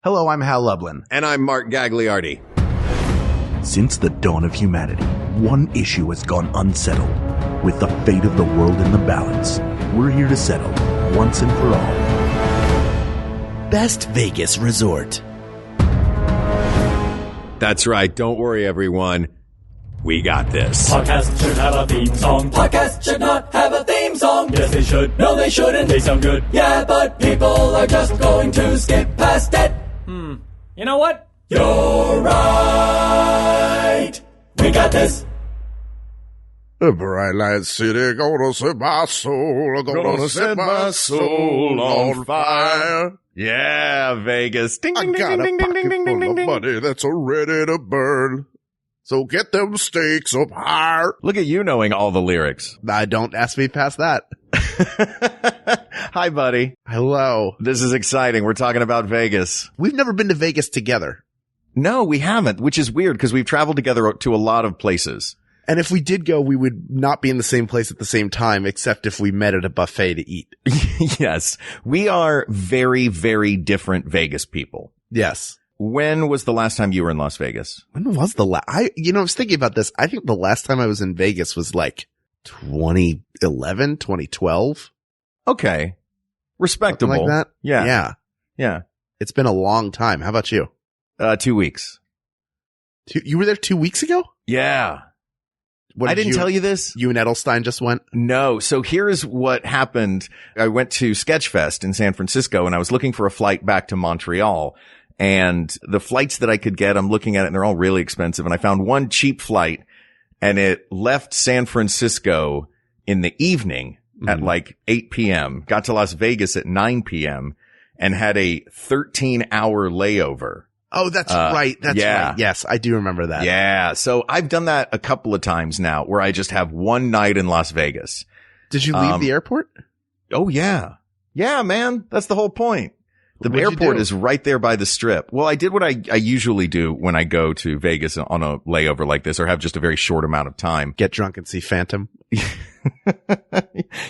Hello, I'm Hal Lublin. And I'm Mark Gagliardi. Since the dawn of humanity, one issue has gone unsettled. With the fate of the world in the balance, we're here to settle, once and for all. Best Vegas Resort. That's right. Don't worry, everyone. We got this. Podcast should have a theme song. Podcast should not have a theme song. Yes, they should. No, they shouldn't. They sound good. Yeah, but people are just going to skip past it. You know what? You're right. We got this. A bright light city gonna set my soul. Gonna set my soul on fire. Yeah, Vegas. Ding, I ding, ding, got ding, a ding, pocket ding, ding, ding, full ding, of ding. money that's ready to burn. So get them stakes up higher. Look at you knowing all the lyrics. Don't ask me past that. Hi, buddy. Hello. This is exciting. We're talking about Vegas. We've never been to Vegas together. No, we haven't, which is weird because we've traveled together to a lot of places. And if we did go, we would not be in the same place at the same time, except if we met at a buffet to eat. Yes. We are very, very different Vegas people. Yes. When was the last time you were in Las Vegas? When was the last? I was thinking about this. I think the last time I was in Vegas was like 2011, 2012. Okay. Respectable. Something like that. Yeah. Yeah. Yeah. It's been a long time. How about you? 2 weeks. You were there 2 weeks ago? Yeah. What I didn't tell you this. You and Edelstein just went? No. So here's what happened. I went to Sketchfest in San Francisco and I was looking for a flight back to Montreal. And the flights that I could get, I'm looking at it and they're all really expensive. And I found one cheap flight and it left San Francisco in the evening at like 8 p.m., got to Las Vegas at 9 p.m. and had a 13-hour layover. Oh, that's right. That's yeah. right. Yes, I do remember that. Yeah. So I've done that a couple of times now where I just have one night in Las Vegas. Did you leave the airport? Oh, yeah. Yeah, man. That's the whole point. The What'd you airport do? is right there by the strip. Well, I did what I usually do when I go to Vegas on a layover like this or have just a very short amount of time. Get drunk and see Phantom.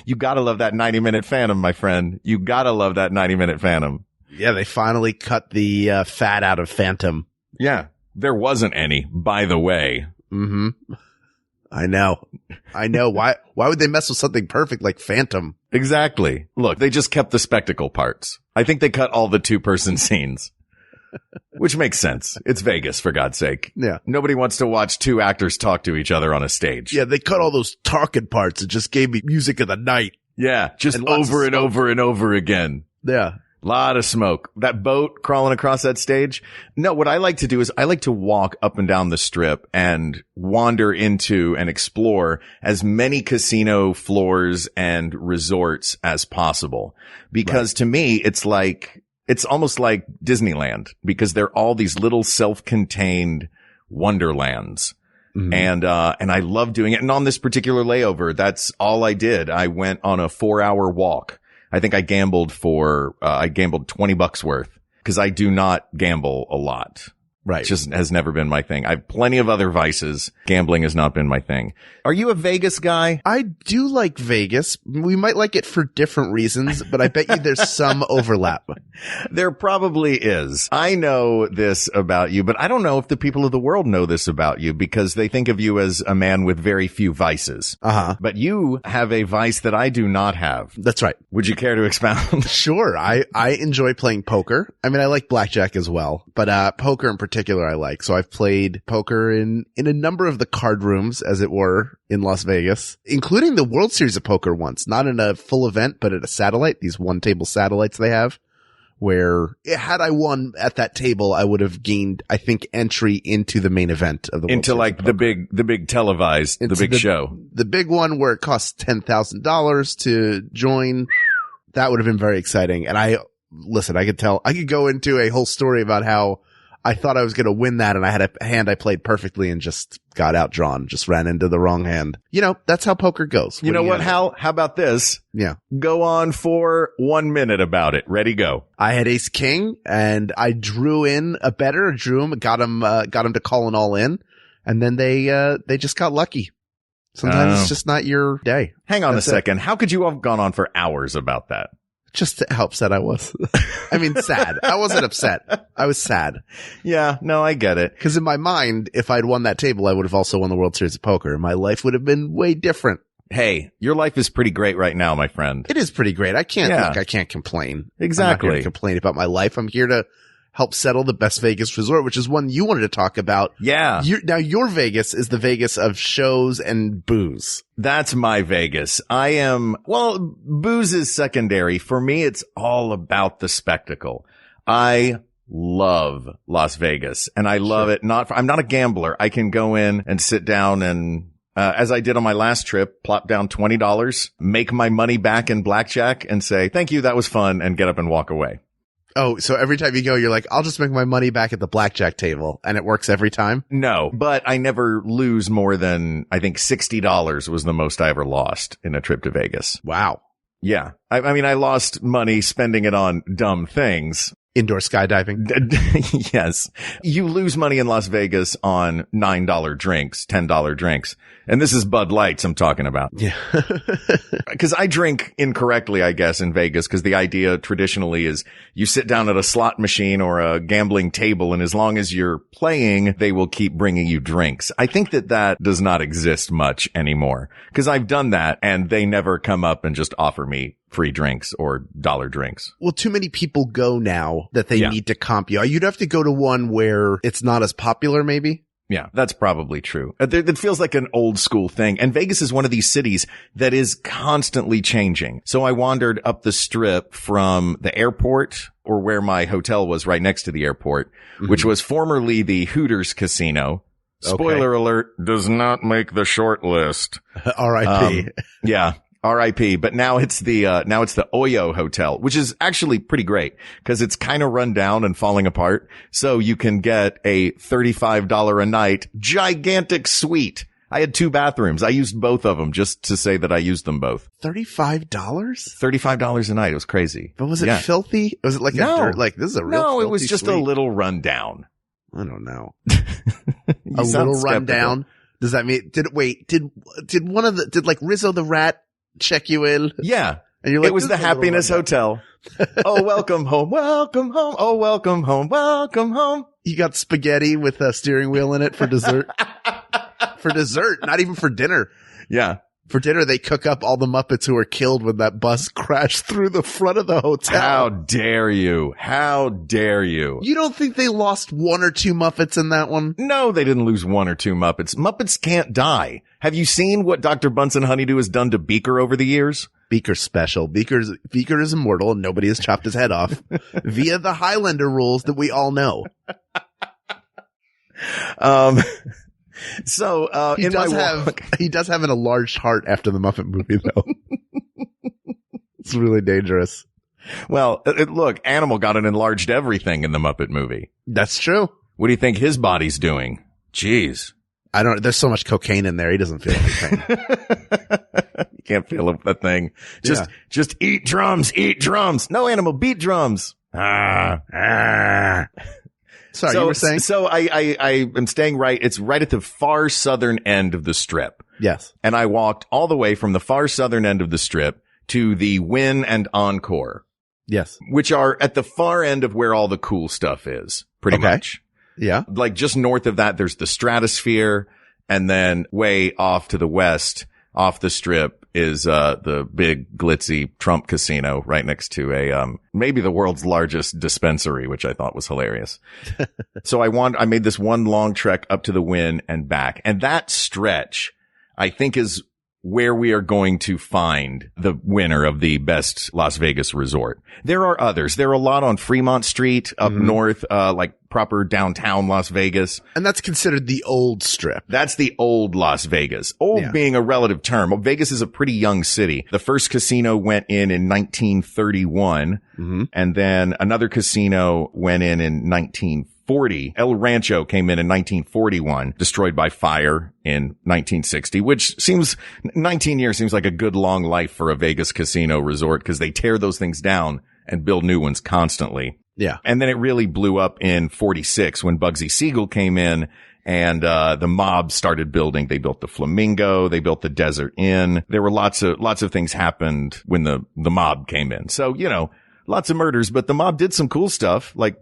You gotta love that 90-minute Phantom, my friend. You gotta love that 90-minute Phantom. Yeah, they finally cut the fat out of Phantom. Yeah. There wasn't any, by the way. Mm-hmm. I know. Why would they mess with something perfect like Phantom? Exactly. Look, they just kept the spectacle parts. I think they cut all the two-person scenes, which makes sense. It's Vegas, for God's sake. Yeah. Nobody wants to watch two actors talk to each other on a stage. Yeah, they cut all those talking parts and just gave me music of the night. Yeah, just And lots of over and smoke. over and over again. Yeah. Lot of smoke. That boat crawling across that stage. No, what I like to do is I like to walk up and down the strip and wander into and explore as many casino floors and resorts as possible. Because to me, it's almost like Disneyland because they're all these little self-contained wonderlands. Mhm. And I love doing it. And on this particular layover, that's all I did. I went on a 4-hour walk. I think I gambled $20 worth because I do not gamble a lot. Right. It just has never been my thing. I have plenty of other vices. Gambling has not been my thing. Are you a Vegas guy? I do like Vegas. We might like it for different reasons, but I bet you there's some overlap. There probably is. I know this about you, but I don't know if the people of the world know this about you because they think of you as a man with very few vices. Uh-huh. But you have a vice that I do not have. That's right. Would you care to expound? Sure. I enjoy playing poker. I mean, I like blackjack as well, but poker in particular I like. So I've played poker in a number of the card rooms, as it were, in Las Vegas, including the World Series of Poker once, not in a full event, but at a satellite, these one table satellites they have, where had I won at that table, I would have gained, I think, entry into the main event of the World Into Series like of the Poker. big televised, Into the big show. The big one where it costs $10,000 to join. That would have been very exciting. And I could go into a whole story about how I thought I was going to win that and I had a hand I played perfectly and just got outdrawn, just ran into the wrong hand. You know, that's how poker goes. You know what, gonna Hal? How about this? do? Yeah. Go on for 1 minute about it. Ready, go. I had ace king and I drew in a better, drew him, got him to call an all in. And then they just got lucky. Sometimes Oh. it's just not your day. Hang on That's a second. How could you have gone on for hours about that? Just how upset I was. I mean, sad. I wasn't upset. I was sad. Yeah, no, I get it. Because in my mind, if I'd won that table, I would have also won the World Series of Poker. My life would have been way different. Hey, your life is pretty great right now, my friend. It is pretty great. I can't complain. Exactly. I'm not here to complain about my life. I'm here to help settle the best Vegas resort, which is one you wanted to talk about. Yeah. Now your Vegas is the Vegas of shows and booze. That's my Vegas. Booze is secondary. For me, it's all about the spectacle. I love Las Vegas, and I love it. I'm not a gambler. I can go in and sit down and, as I did on my last trip, plop down $20, make my money back in blackjack and say, thank you, that was fun, and get up and walk away. Oh, so every time you go, you're like, I'll just make my money back at the blackjack table, and it works every time? No, but I never lose more than, I think $60 was the most I ever lost in a trip to Vegas. Wow. Yeah. I mean, I lost money spending it on dumb things. Indoor skydiving. Yes. You lose money in Las Vegas on $9 drinks, $10 drinks. And this is Bud Lights I'm talking about. Yeah. Because I drink incorrectly, I guess, in Vegas, because the idea traditionally is you sit down at a slot machine or a gambling table, and as long as you're playing, they will keep bringing you drinks. I think that does not exist much anymore, because I've done that, and they never come up and just offer me free drinks or dollar drinks. Well, too many people go now that they need to comp you. You'd have to go to one where it's not as popular, maybe. Yeah, that's probably true. It feels like an old school thing. And Vegas is one of these cities that is constantly changing. So I wandered up the strip from the airport, or where my hotel was right next to the airport, which was formerly the Hooters Casino. Spoiler alert, does not make the short list. R.I.P. Yeah. R.I.P. But now it's the Oyo Hotel, which is actually pretty great because it's kind of run down and falling apart. So you can get a $35 a night gigantic suite. I had 2 bathrooms. I used both of them just to say that I used them both. $35? $35 a night. It was crazy. But was it filthy? Was it like no. a dirt? Like, this is a real No, it was just suite. a little rundown. I don't know. A little rundown? Does that mean, did like Rizzo the Rat check you in? Yeah. And you're like, it was the Happiness Hotel. Oh, welcome home. Welcome home. Oh, welcome home. Welcome home. You got spaghetti with a steering wheel in it for dessert. For dessert, not even for dinner. Yeah. For dinner, they cook up all the Muppets who were killed when that bus crashed through the front of the hotel. How dare you? How dare you? You don't think they lost 1 or 2 Muppets in that one? No, they didn't lose 1 or 2 Muppets. Muppets can't die. Have you seen what Dr. Bunsen Honeydew has done to Beaker over the years? Beaker's special. Beaker is immortal and nobody has chopped his head off via the Highlander rules that we all know. So, he does have an enlarged heart after the Muppet movie, though. It's really dangerous. Well, look, Animal got an enlarged everything in the Muppet movie. That's true. What do you think his body's doing? Jeez. There's so much cocaine in there. He doesn't feel anything. You can't feel a thing. Just eat drums, eat drums. No, Animal, beat drums. Sorry, you were saying? So I am staying right. It's right at the far southern end of the strip. Yes. And I walked all the way from the far southern end of the strip to the Wynn and Encore. Yes. Which are at the far end of where all the cool stuff is, pretty much. Yeah. Like just north of that, there's the Stratosphere. And then way off to the west, off the strip, is the big glitzy Trump casino right next to maybe the world's largest dispensary, which I thought was hilarious. So I made this one long trek up to the Wynn and back. And that stretch, I think, is where we are going to find the winner of the best Las Vegas resort. There are others. There are a lot on Fremont Street up north, like proper downtown Las Vegas. And that's considered the old strip. That's the old Las Vegas. Old being a relative term. Vegas is a pretty young city. The first casino went in 1931, and then another casino went in 1940. El Rancho came in 1941, destroyed by fire in 1960, which 19 years seems like a good long life for a Vegas casino resort because they tear those things down and build new ones constantly. Yeah. And then it really blew up in 46 when Bugsy Siegel came in And the mob started building. They built the Flamingo. They built the Desert Inn. There were lots of things happened when the mob came in. So, you know, lots of murders, but the mob did some cool stuff, like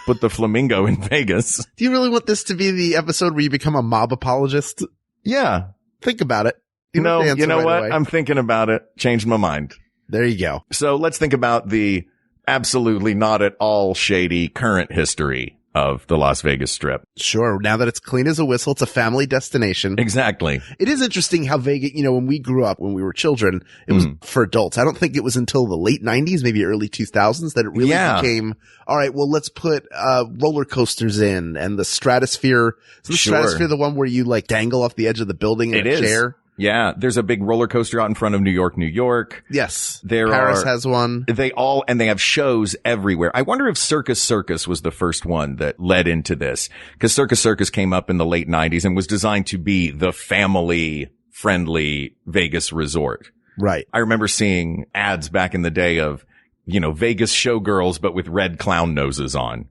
put the Flamingo in Vegas. Do you really want this to be the episode where you become a mob apologist? Yeah. Think about it. You know right what? Away. I'm thinking about it. Changed my mind. There you go. So let's think about the absolutely not at all shady current history of the Las Vegas Strip. Sure. Now that it's clean as a whistle, it's a family destination. Exactly. It is interesting how Vegas, you know, when we grew up, when we were children, it was for adults. I don't think it was until the late 90s, maybe early 2000s that it really became, all right, well, let's put roller coasters in and the Stratosphere. Is the Stratosphere the one where you like dangle off the edge of the building in a chair? Yeah, there's a big roller coaster out in front of New York. Yes. Paris has one. And they have shows everywhere. I wonder if Circus Circus was the first one that led into this, because Circus Circus came up in the late 90s and was designed to be the family friendly Vegas resort. Right. I remember seeing ads back in the day of, you know, Vegas showgirls, but with red clown noses on.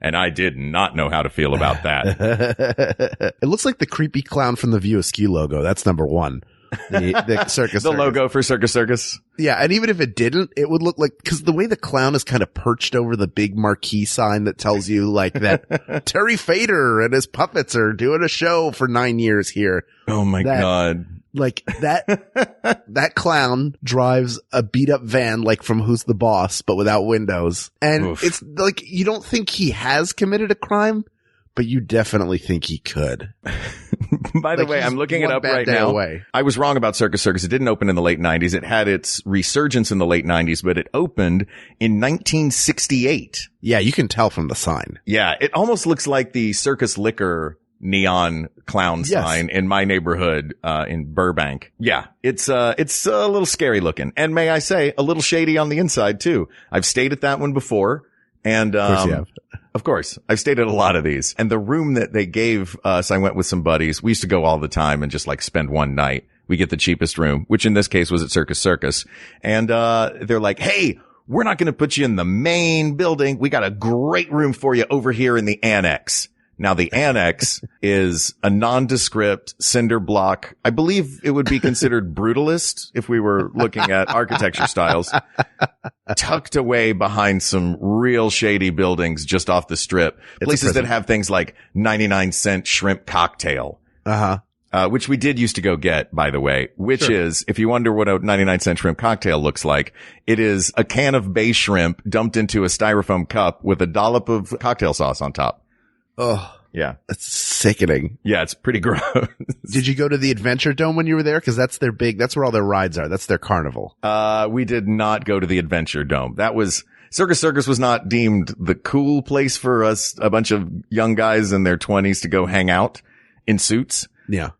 And I did not know how to feel about that. It looks like the creepy clown from the View Askew logo. That's number one. The Circus The logo for Circus Circus. Yeah. And even if it didn't, it would look like, cause the way the clown is kind of perched over the big marquee sign that tells you like that Terry Fader and his puppets are doing a show for 9 years here. Oh my God. Like that clown drives a beat up van, like from Who's the Boss, but without windows. And it's like, you don't think he has committed a crime, but you definitely think he could. By the way, I'm looking it up right now. I was wrong about Circus Circus. It didn't open in the late 90s. It had its resurgence in the late 90s, but it opened in 1968. Yeah, you can tell from the sign. Yeah, it almost looks like the Circus Liquor neon clown sign in my neighborhood in Burbank. Yeah, it's a little scary looking, and may I say, a little shady on the inside too. I've stayed at that one before, and of course you have. Of course, I've stayed at a lot of these. And the room that they gave us, I went with some buddies. We used to go all the time and just like spend one night. We get the cheapest room, which in this case was at Circus Circus, and they're like, "Hey, we're not going to put you in the main building. We got a great room for you over here in the annex." Now, the annex is a nondescript cinder block. I believe it would be considered brutalist if we were looking at architecture styles, tucked away behind some real shady buildings just off the strip. Places that have things like 99-cent shrimp cocktail. Which we did used to go get, by the way, which is, if you wonder what a 99-cent shrimp cocktail looks like, it is a can of bay shrimp dumped into a styrofoam cup with a dollop of cocktail sauce on top. Oh, yeah. That's sickening. Yeah, it's pretty gross. Did you go to the Adventure Dome when you were there? Cause that's where all their rides are. That's their carnival. We did not go to the Adventure Dome. Circus Circus was not deemed the cool place for us, a bunch of young guys in their 20s to go hang out in suits. Yeah.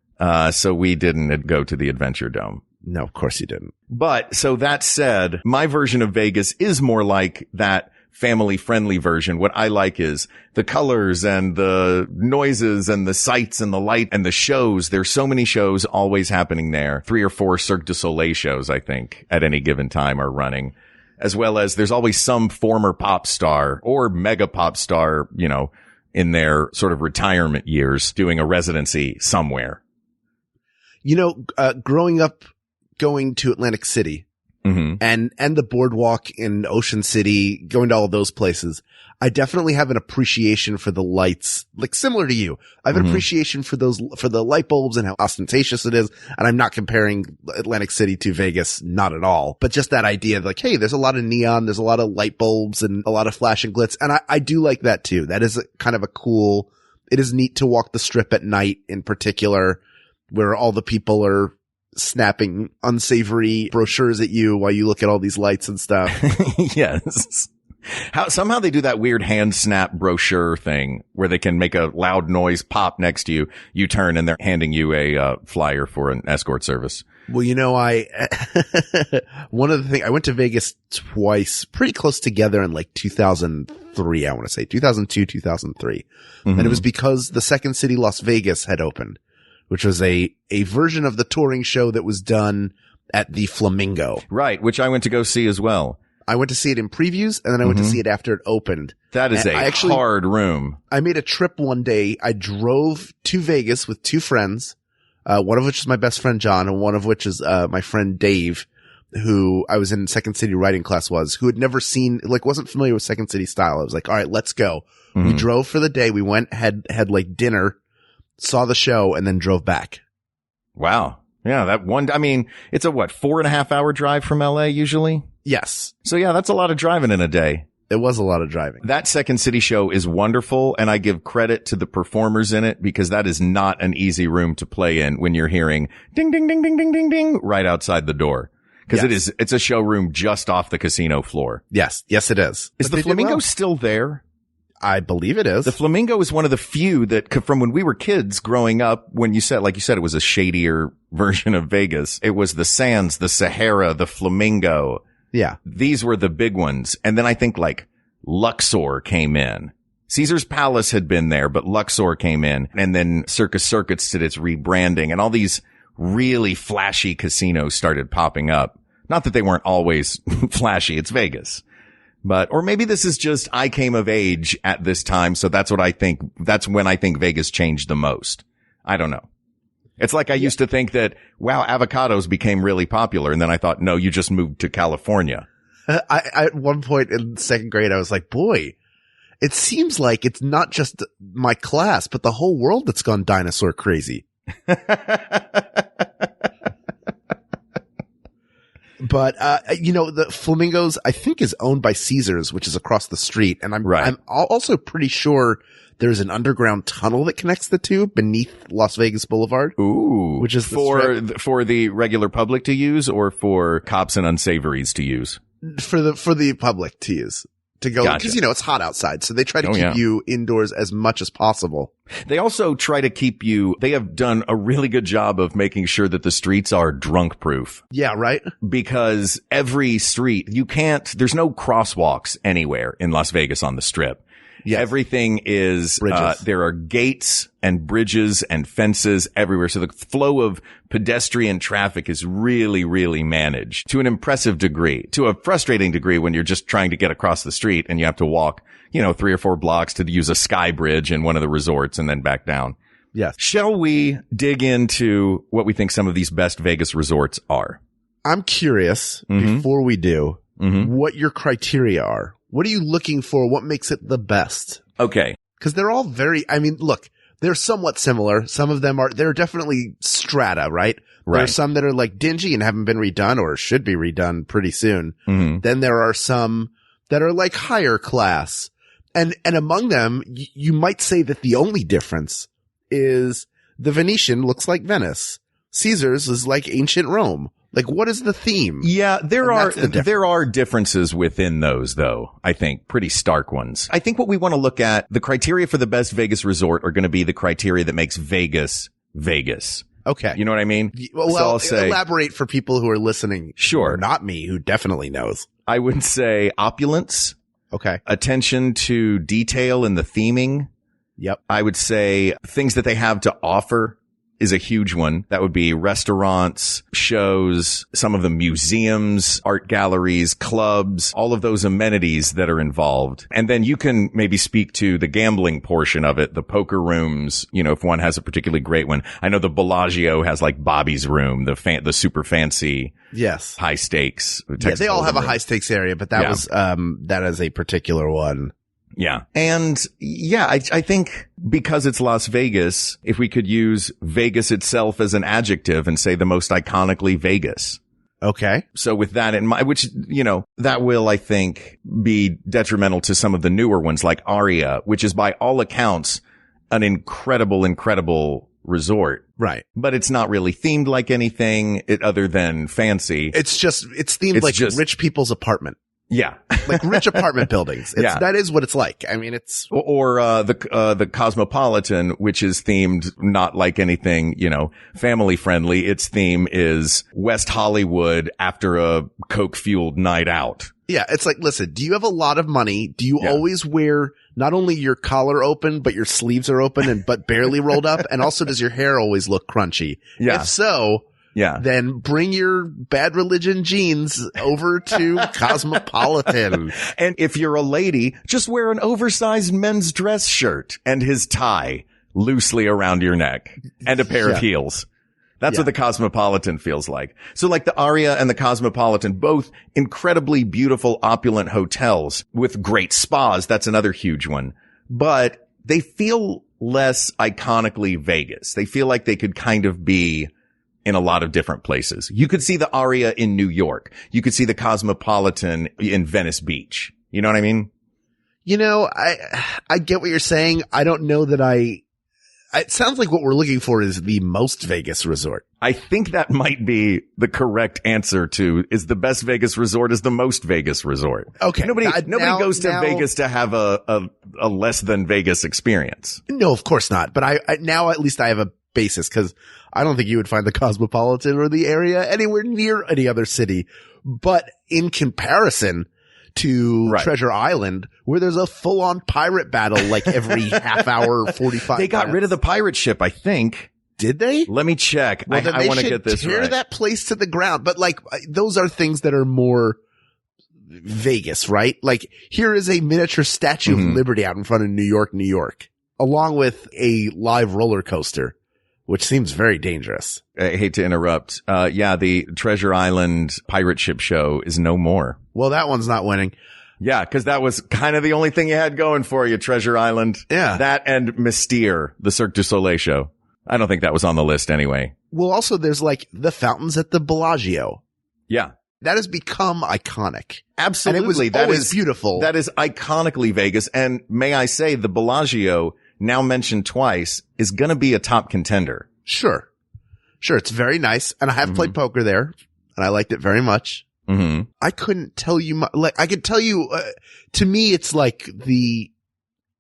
So we didn't go to the Adventure Dome. No, of course you didn't. But so that said, my version of Vegas is more like that family friendly version. What I like is the colors and the noises and the sights and the light and the shows. There's so many shows always happening there. 3 or 4 Cirque du Soleil shows, I think, at any given time are running, as well as there's always some former pop star or mega pop star, you know, in their sort of retirement years doing a residency somewhere. You know, growing up going to Atlantic City, and the boardwalk in Ocean City, going to all of those places, I definitely have an appreciation for the lights, like similar to you. I have an appreciation for the light bulbs and how ostentatious it is. And I'm not comparing Atlantic City to Vegas, not at all, but just that idea of like, hey, there's a lot of neon, there's a lot of light bulbs and a lot of flash and glitz. And I do like that too. That is kind of it is neat to walk the strip at night in particular, where all the people are snapping unsavory brochures at you while you look at all these lights and stuff. Yes. Somehow they do that weird hand snap brochure thing where they can make a loud noise pop next to you. You turn and they're handing you a flyer for an escort service. Well, you know, one of the things, I went to Vegas twice, pretty close together in like 2003, I want to say 2002, 2003. And it was because the Second City Las Vegas had opened, which was a version of the touring show that was done at the Flamingo. Right, which I went to go see as well. I went to see it in previews, and then I went to see it after it opened. That is and hard room. I made a trip one day. I drove to Vegas with two friends, one of which is my best friend John, and one of which is my friend Dave, who I was in Second City writing class who had never seen, like, wasn't familiar with Second City style. I was like, all right, let's go. We drove for the day. We went, had like dinner, saw the show, and then drove back. Wow. Yeah, I mean, it's a 4.5 hour drive from LA usually? Yes. So yeah, that's a lot of driving in a day. It was a lot of driving. That Second City show is wonderful, and I give credit to the performers in it because that is not an easy room to play in when you're hearing ding, ding, ding, ding, ding, ding, ding right outside the door. Because it's a showroom just off the casino floor. Yes. Yes, it is. Is the Flamingo still there? I believe it is. The Flamingo is one of the few that from when we were kids growing up, when like you said, it was a shadier version of Vegas. It was the Sands, the Sahara, the Flamingo. Yeah. These were the big ones. And then I think like Luxor came in. Caesar's Palace had been there, but Luxor came in, and then Circus Circuits did its rebranding, and all these really flashy casinos started popping up. Not that they weren't always flashy. It's Vegas. Or maybe this is just I came of age at this time. So that's what I think. That's when I think Vegas changed the most. I don't know. It's like I used to think that, wow, avocados became really popular. And then I thought, no, you just moved to California. I at one point in second grade, I was like, boy, it seems like it's not just my class, but the whole world that's gone dinosaur crazy. But, the Flamingos, I think, is owned by Caesars, which is across the street. And I'm also pretty sure there's an underground tunnel that connects the two beneath Las Vegas Boulevard. Ooh. Which is for the regular public to use, or for cops and unsavories to use? For the public to use. To go, because, it's hot outside. So they try to keep you indoors as much as possible. They also try to keep they have done a really good job of making sure that the streets are drunk proof. Yeah, right? Because every street, there's no crosswalks anywhere in Las Vegas on the Strip. Yeah. Everything is, there are gates and bridges and fences everywhere. So the flow of pedestrian traffic is really, really managed to an impressive degree, to a frustrating degree when you're just trying to get across the street and you have to walk, 3 or 4 blocks to use a sky bridge in one of the resorts and then back down. Yes. Shall we dig into what we think some of these best Vegas resorts are? I'm curious, before we do, what your criteria are. What are you looking for? What makes it the best? Okay. Because they're all they're somewhat similar. Some of them they're definitely strata, right? There are some that are like dingy and haven't been redone or should be redone pretty soon. Then there are some that are like higher class. And among them, you might say that the only difference is the Venetian looks like Venice. Caesar's is like ancient Rome. Like, what is the theme? Yeah, there are differences within those, though. I think pretty stark ones. I think what we want to look at, the criteria for the best Vegas resort are going to be the criteria that makes Vegas, Vegas. Okay. You know what I mean? Well, so I'll say, elaborate for people who are listening. Sure. Or not me, who definitely knows. I would say opulence. Okay. Attention to detail in the theming. Yep. I would say things that they have to offer is a huge one. That would be restaurants, shows, some of the museums, art galleries, clubs, all of those amenities that are involved. And then you can maybe speak to the gambling portion of it, the poker rooms, if one has a particularly great one. I know the Bellagio has like Bobby's room, the super fancy. Yes. High stakes. Yeah, they all have a high stakes area, but that was, that is a particular one. Yeah. And I think because it's Las Vegas, if we could use Vegas itself as an adjective and say the most iconically Vegas. Okay. So with that in mind, which, that will, I think, be detrimental to some of the newer ones like Aria, which is by all accounts an incredible resort. Right. But it's not really themed like anything other than fancy. It's themed like rich people's apartment. Yeah. Like rich apartment buildings. That is what it's like. I mean, it's. Or the Cosmopolitan, which is themed not like anything, family friendly. Its theme is West Hollywood after a coke fueled night out. Yeah. It's like, listen, do you have a lot of money? Do you always wear not only your collar open, but your sleeves are open but barely rolled up? And also, does your hair always look crunchy? Yeah. If so, Yeah. then bring your Bad Religion jeans over to Cosmopolitan. And if you're a lady, just wear an oversized men's dress shirt and his tie loosely around your neck and a pair of heels. That's what the Cosmopolitan feels like. So like the Aria and the Cosmopolitan, both incredibly beautiful, opulent hotels with great spas. That's another huge one. But they feel less iconically Vegas. They feel like they could kind of be in a lot of different places. You could see the Aria in New York. You could see the Cosmopolitan in Venice Beach. You know what I mean? You know, I get what you're saying. I don't know that it sounds like what we're looking for is the most Vegas resort. I think that might be the correct answer to is the best Vegas resort is the most Vegas resort. Okay. Nobody goes to Vegas to have a less than Vegas experience. No, of course not. But I now at least I have a basis because I don't think you would find the Cosmopolitan or the Area anywhere near any other city. But in comparison to Treasure Island, where there's a full-on pirate battle like every half hour, 45 They got minutes. rid of the pirate ship, I think. Did they? Let me check. Well, I want to get this tear right. that place to the ground. But like, those are things that are more Vegas, right? Like, here is a miniature Statue of Liberty out in front of New York, along with a live roller coaster, which seems very dangerous. I hate to interrupt. The Treasure Island pirate ship show is no more. Well, that one's not winning. Yeah, because that was kind of the only thing you had going for you, Treasure Island. Yeah. That and Mystere, the Cirque du Soleil show. I don't think that was on the list anyway. Well, also there's like the fountains at the Bellagio. Yeah. That has become iconic. Absolutely. And it was always beautiful. That is iconically Vegas. And may I say, the Bellagio, now mentioned twice, is going to be a top contender. Sure. It's very nice. And I have played poker there and I liked it very much. Mm-hmm. I couldn't tell you I could tell you, to me, it's like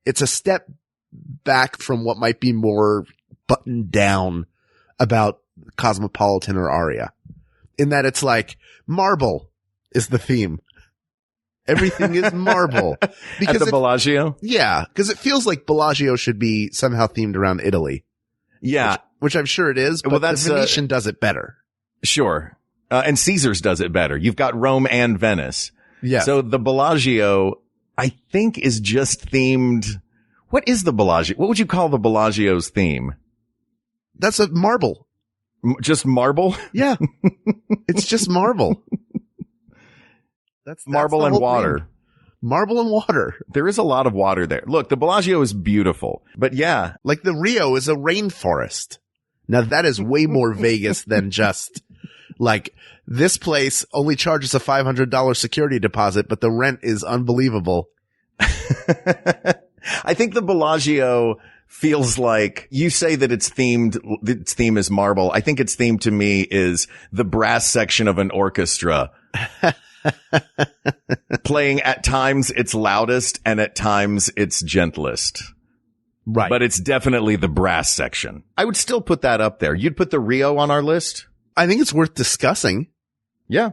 it's a step back from what might be more buttoned down about Cosmopolitan or Aria, in that it's like marble is the theme. Everything is marble. Because at the Bellagio? Yeah. Cause it feels like Bellagio should be somehow themed around Italy. Yeah. Which I'm sure it is, but the Venetian does it better. Sure. And Caesars does it better. You've got Rome and Venice. Yeah. So the Bellagio, I think, is just themed. What is the Bellagio? What would you call the Bellagio's theme? That's a marble. Just marble? Yeah. It's just marble. That's marble and water. Thing. Marble and water. There is a lot of water there. Look, the Bellagio is beautiful, but yeah. Like the Rio is a rainforest. Now that is way more Vegas than just like this place only charges a $500 security deposit, but the rent is unbelievable. I think the Bellagio feels like you say that its theme is marble. I think its theme to me is the brass section of an orchestra. Playing at times its loudest and at times its gentlest. Right. But it's definitely the brass section. I would still put that up there. You'd put the Rio on our list? I think it's worth discussing. Yeah.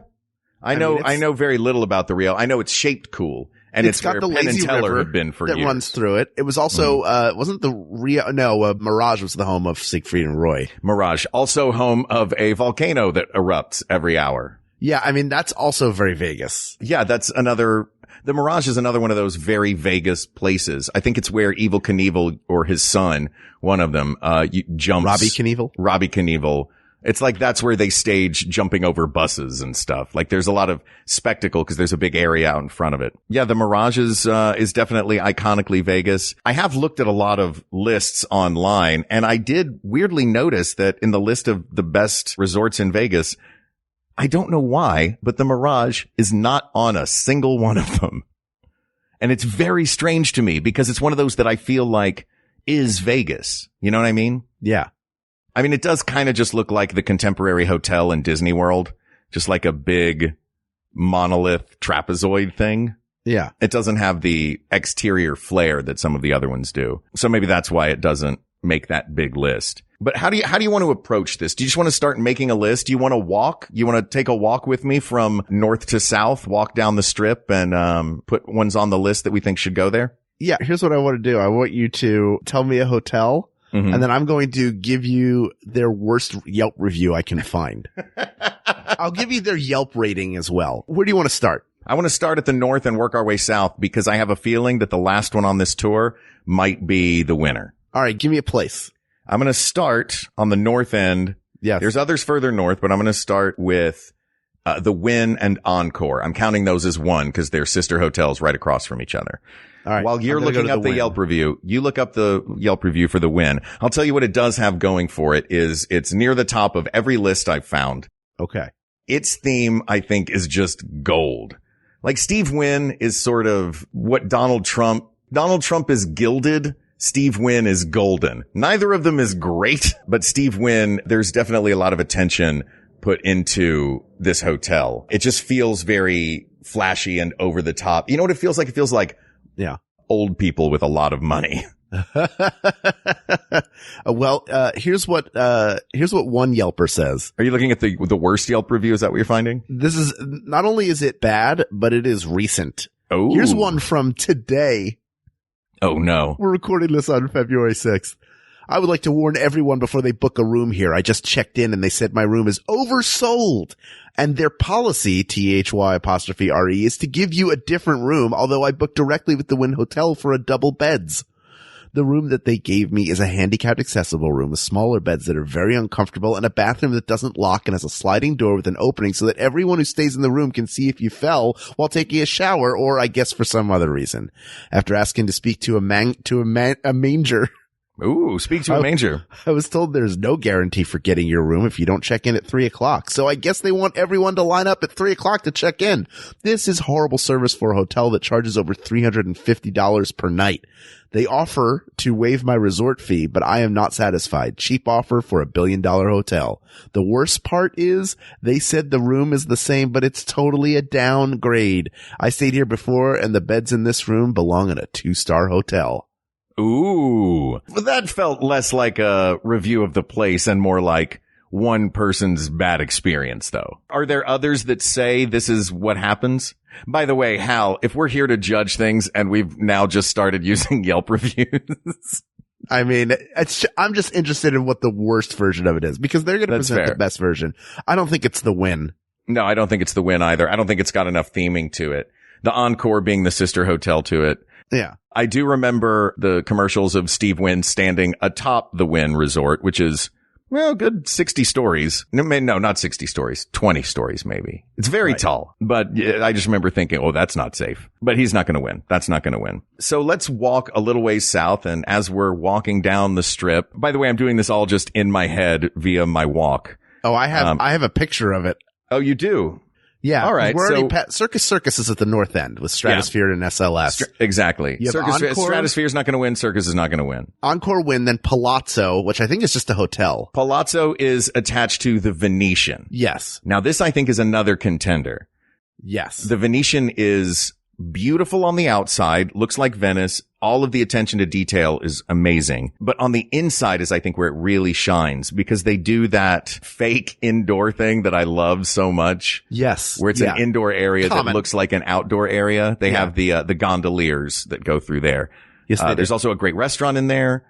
I know very little about the Rio. I know it's shaped cool. And it's got where the Penn lazy and Teller river have been for that years. runs through it. It was also, wasn't the Rio, Mirage was the home of Siegfried and Roy. Mirage, also home of a volcano that erupts every hour. Yeah, I mean, that's also very Vegas. Yeah, the Mirage is another one of those very Vegas places. I think it's where Evel Knievel or his son, one of them, jumps. Robbie Knievel? Robbie Knievel. It's like that's where they stage jumping over buses and stuff. Like there's a lot of spectacle because there's a big area out in front of it. Yeah, the Mirage is definitely iconically Vegas. I have looked at a lot of lists online and I did weirdly notice that in the list of the best resorts in Vegas, I don't know why, but the Mirage is not on a single one of them. And it's very strange to me because it's one of those that I feel like is Vegas. You know what I mean? Yeah. I mean, it does kind of just look like the Contemporary Hotel in Disney World, just like a big monolith trapezoid thing. Yeah. It doesn't have the exterior flair that some of the other ones do. So maybe that's why it doesn't make that big list. But how do you want to approach this? Do you just want to start making a list? Do you want to walk? You want to take a walk with me from north to south, walk down the strip and put ones on the list that we think should go there? Yeah. Here's what I want to do. I want you to tell me a hotel Mhm. and then I'm going to give you their worst Yelp review I can find. I'll give you their Yelp rating as well. Where do you want to start? I want to start at the north and work our way south because I have a feeling that the last one on this tour might be the winner. All right, give me a place. I'm going to start on the north end. Yes. There's others further north, but I'm going to start with the Wynn and Encore. I'm counting those as one because they're sister hotels right across from each other. All right. While you're I'm gonna go looking to up the Wynn. Yelp review, you look up the Yelp review for the Wynn. I'll tell you what it does have going for it is it's near the top of every list I've found. Okay. Its theme, I think, is just gold. Like Steve Wynn is sort of what Donald Trump is gilded. Steve Wynn is golden. Neither of them is great, but Steve Wynn, there's definitely a lot of attention put into this hotel. It just feels very flashy and over the top. You know what it feels like? It feels like old people with a lot of money. Well, here's what one Yelper says. Are you looking at the worst Yelp review? Is that what you're finding? This is not only is it bad, but it is recent. Oh, Here's one from today. Oh no. We're recording this on February 6th. I would like to warn everyone before they book a room here. I just checked in and they said my room is oversold. And their policy, THY_RE, is to give you a different room, although I booked directly with the Wynn Hotel for a double beds. The room that they gave me is a handicapped accessible room with smaller beds that are very uncomfortable and a bathroom that doesn't lock and has a sliding door with an opening so that everyone who stays in the room can see if you fell while taking a shower or I guess for some other reason. After asking to speak to a manger, Ooh, speak to a manger. I was told there's no guarantee for getting your room if you don't check in at 3:00. So I guess they want everyone to line up at 3:00 to check in. This is horrible service for a hotel that charges over $350 per night. They offer to waive my resort fee, but I am not satisfied. Cheap offer for $1 billion hotel. The worst part is they said the room is the same, but it's totally a downgrade. I stayed here before and the beds in this room belong in a 2-star hotel. Ooh. But that felt less like a review of the place and more like one person's bad experience, though. Are there others that say this is what happens? By the way, Hal, if we're here to judge things and we've now just started using Yelp reviews. I mean, I'm just interested in what the worst version of it is because they're going to present fair. the best version. I don't think it's the Wynn. No, I don't think it's the Wynn either. I don't think it's got enough theming to it. The Encore being the sister hotel to it. Yeah. I do remember the commercials of Steve Wynn standing atop the Wynn Resort, which is, well, good 60 stories. No, not 60 stories, 20 stories maybe. It's very tall, but I just remember thinking, oh, that's not safe. But he's not going to win. That's not going to win. So let's walk a little ways south. And as we're walking down the strip, by the way, I'm doing this all just in my head via my walk. Oh, I have a picture of it. Oh, you do? Yeah. All right. We're already Circus is at the north end with Stratosphere and SLS. Exactly. You have Encore. Stratosphere's not going to win. Circus is not going to win. Encore Wynn, then Palazzo, which I think is just a hotel. Palazzo is attached to the Venetian. Yes. Now, this I think is another contender. Yes. The Venetian is beautiful on the outside, looks like Venice. All of the attention to detail is amazing. But on the inside is, I think, where it really shines because they do that fake indoor thing that I love so much. Yes. Where it's an indoor area that looks like an outdoor area. They have the gondoliers that go through there. Yes, there's also a great restaurant in there.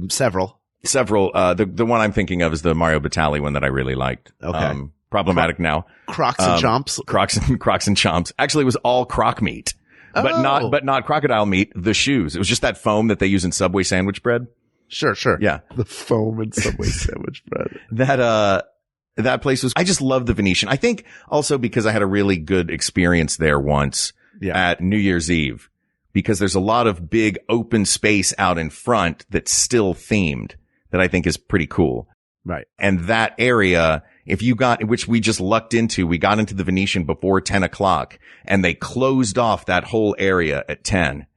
Several. The one I'm thinking of is the Mario Batali one that I really liked. Okay. Problematic now. Crocs and Chomps. Crocs and Chomps. Actually, it was all croc meat. But not crocodile meat, the shoes. It was just that foam that they use in Subway sandwich bread. Sure. Yeah. The foam and Subway sandwich bread. That place was, I just love the Venetian. I think also because I had a really good experience there once at New Year's Eve because there's a lot of big open space out in front that's still themed that I think is pretty cool. Right. And that area, which we just lucked into, we got into the Venetian before 10 o'clock and they closed off that whole area at 10.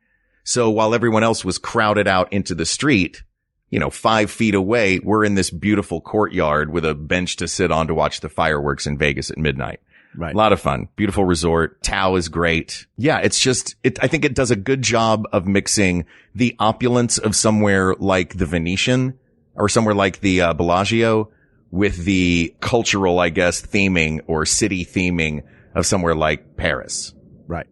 So while everyone else was crowded out into the street, 5 feet away, we're in this beautiful courtyard with a bench to sit on to watch the fireworks in Vegas at midnight. Right. A lot of fun. Beautiful resort. Tao is great. Yeah. It's just, I think it does a good job of mixing the opulence of somewhere like the Venetian or somewhere like the Bellagio with the cultural, I guess, theming or city theming of somewhere like Paris. Right.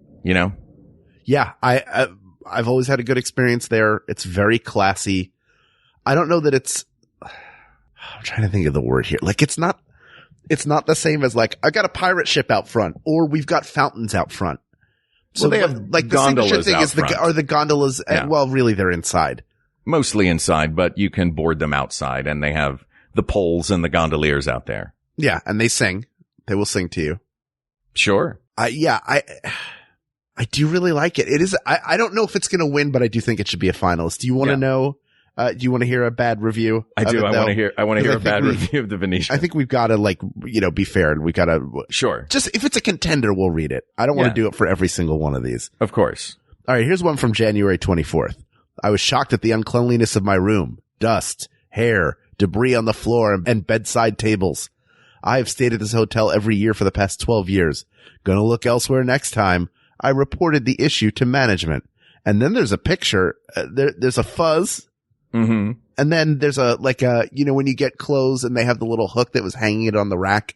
Yeah. I've always had a good experience there. It's very classy. I don't know that I'm trying to think of the word here. Like, it's not the same as like, I got a pirate ship out front or we've got fountains out front. So they have like gondolas the signature thing out is front. are the gondolas, Yeah. well, really they're inside. Mostly inside, but you can board them outside, and they have the poles and the gondoliers out there. Yeah. And they sing. They will sing to you. Sure. I do really like it. It is, I don't know if it's going to win, but I do think it should be a finalist. Do you want to know, do you want to hear a bad review? I do. I want to hear a bad we- review of the Venetian. I think we've got to be fair and we got to Sure. just, if it's a contender, we'll read it. I don't want Yeah. to do it for every single one of these. Of course. All right. Here's one from January 24th. I was shocked at the uncleanliness of my room. Dust, hair, debris on the floor and bedside tables. I have stayed at this hotel every year for the past 12 years. Gonna look elsewhere next time. I reported the issue to management. And then there's a picture. There's a fuzz. Mm-hmm. And then there's when you get clothes and they have the little hook that was hanging it on the rack,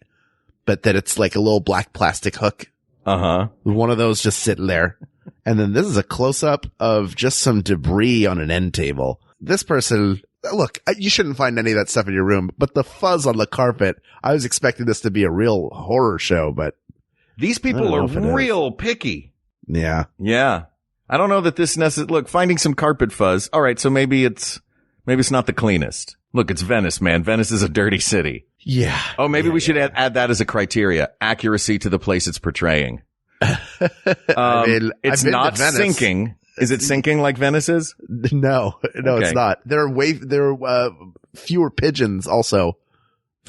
but that it's like a little black plastic hook. Uh-huh. One of those just sitting there. And then this is a close up of just some debris on an end table. This person, look, you shouldn't find any of that stuff in your room, but the fuzz on the carpet, I was expecting this to be a real horror show, but These I people don't know are if it is. real picky. yeah. Yeah. I don't know that this look, finding some carpet fuzz. All right. So maybe it's not the cleanest. Look, it's Venice, man. Venice is a dirty city. Yeah. Oh, maybe we should add that as a criteria. Accuracy to the place it's portraying. I mean, It's I've been not to Venice. sinking. Is it sinking like Venice is? No, Okay. it's not. There are fewer pigeons also.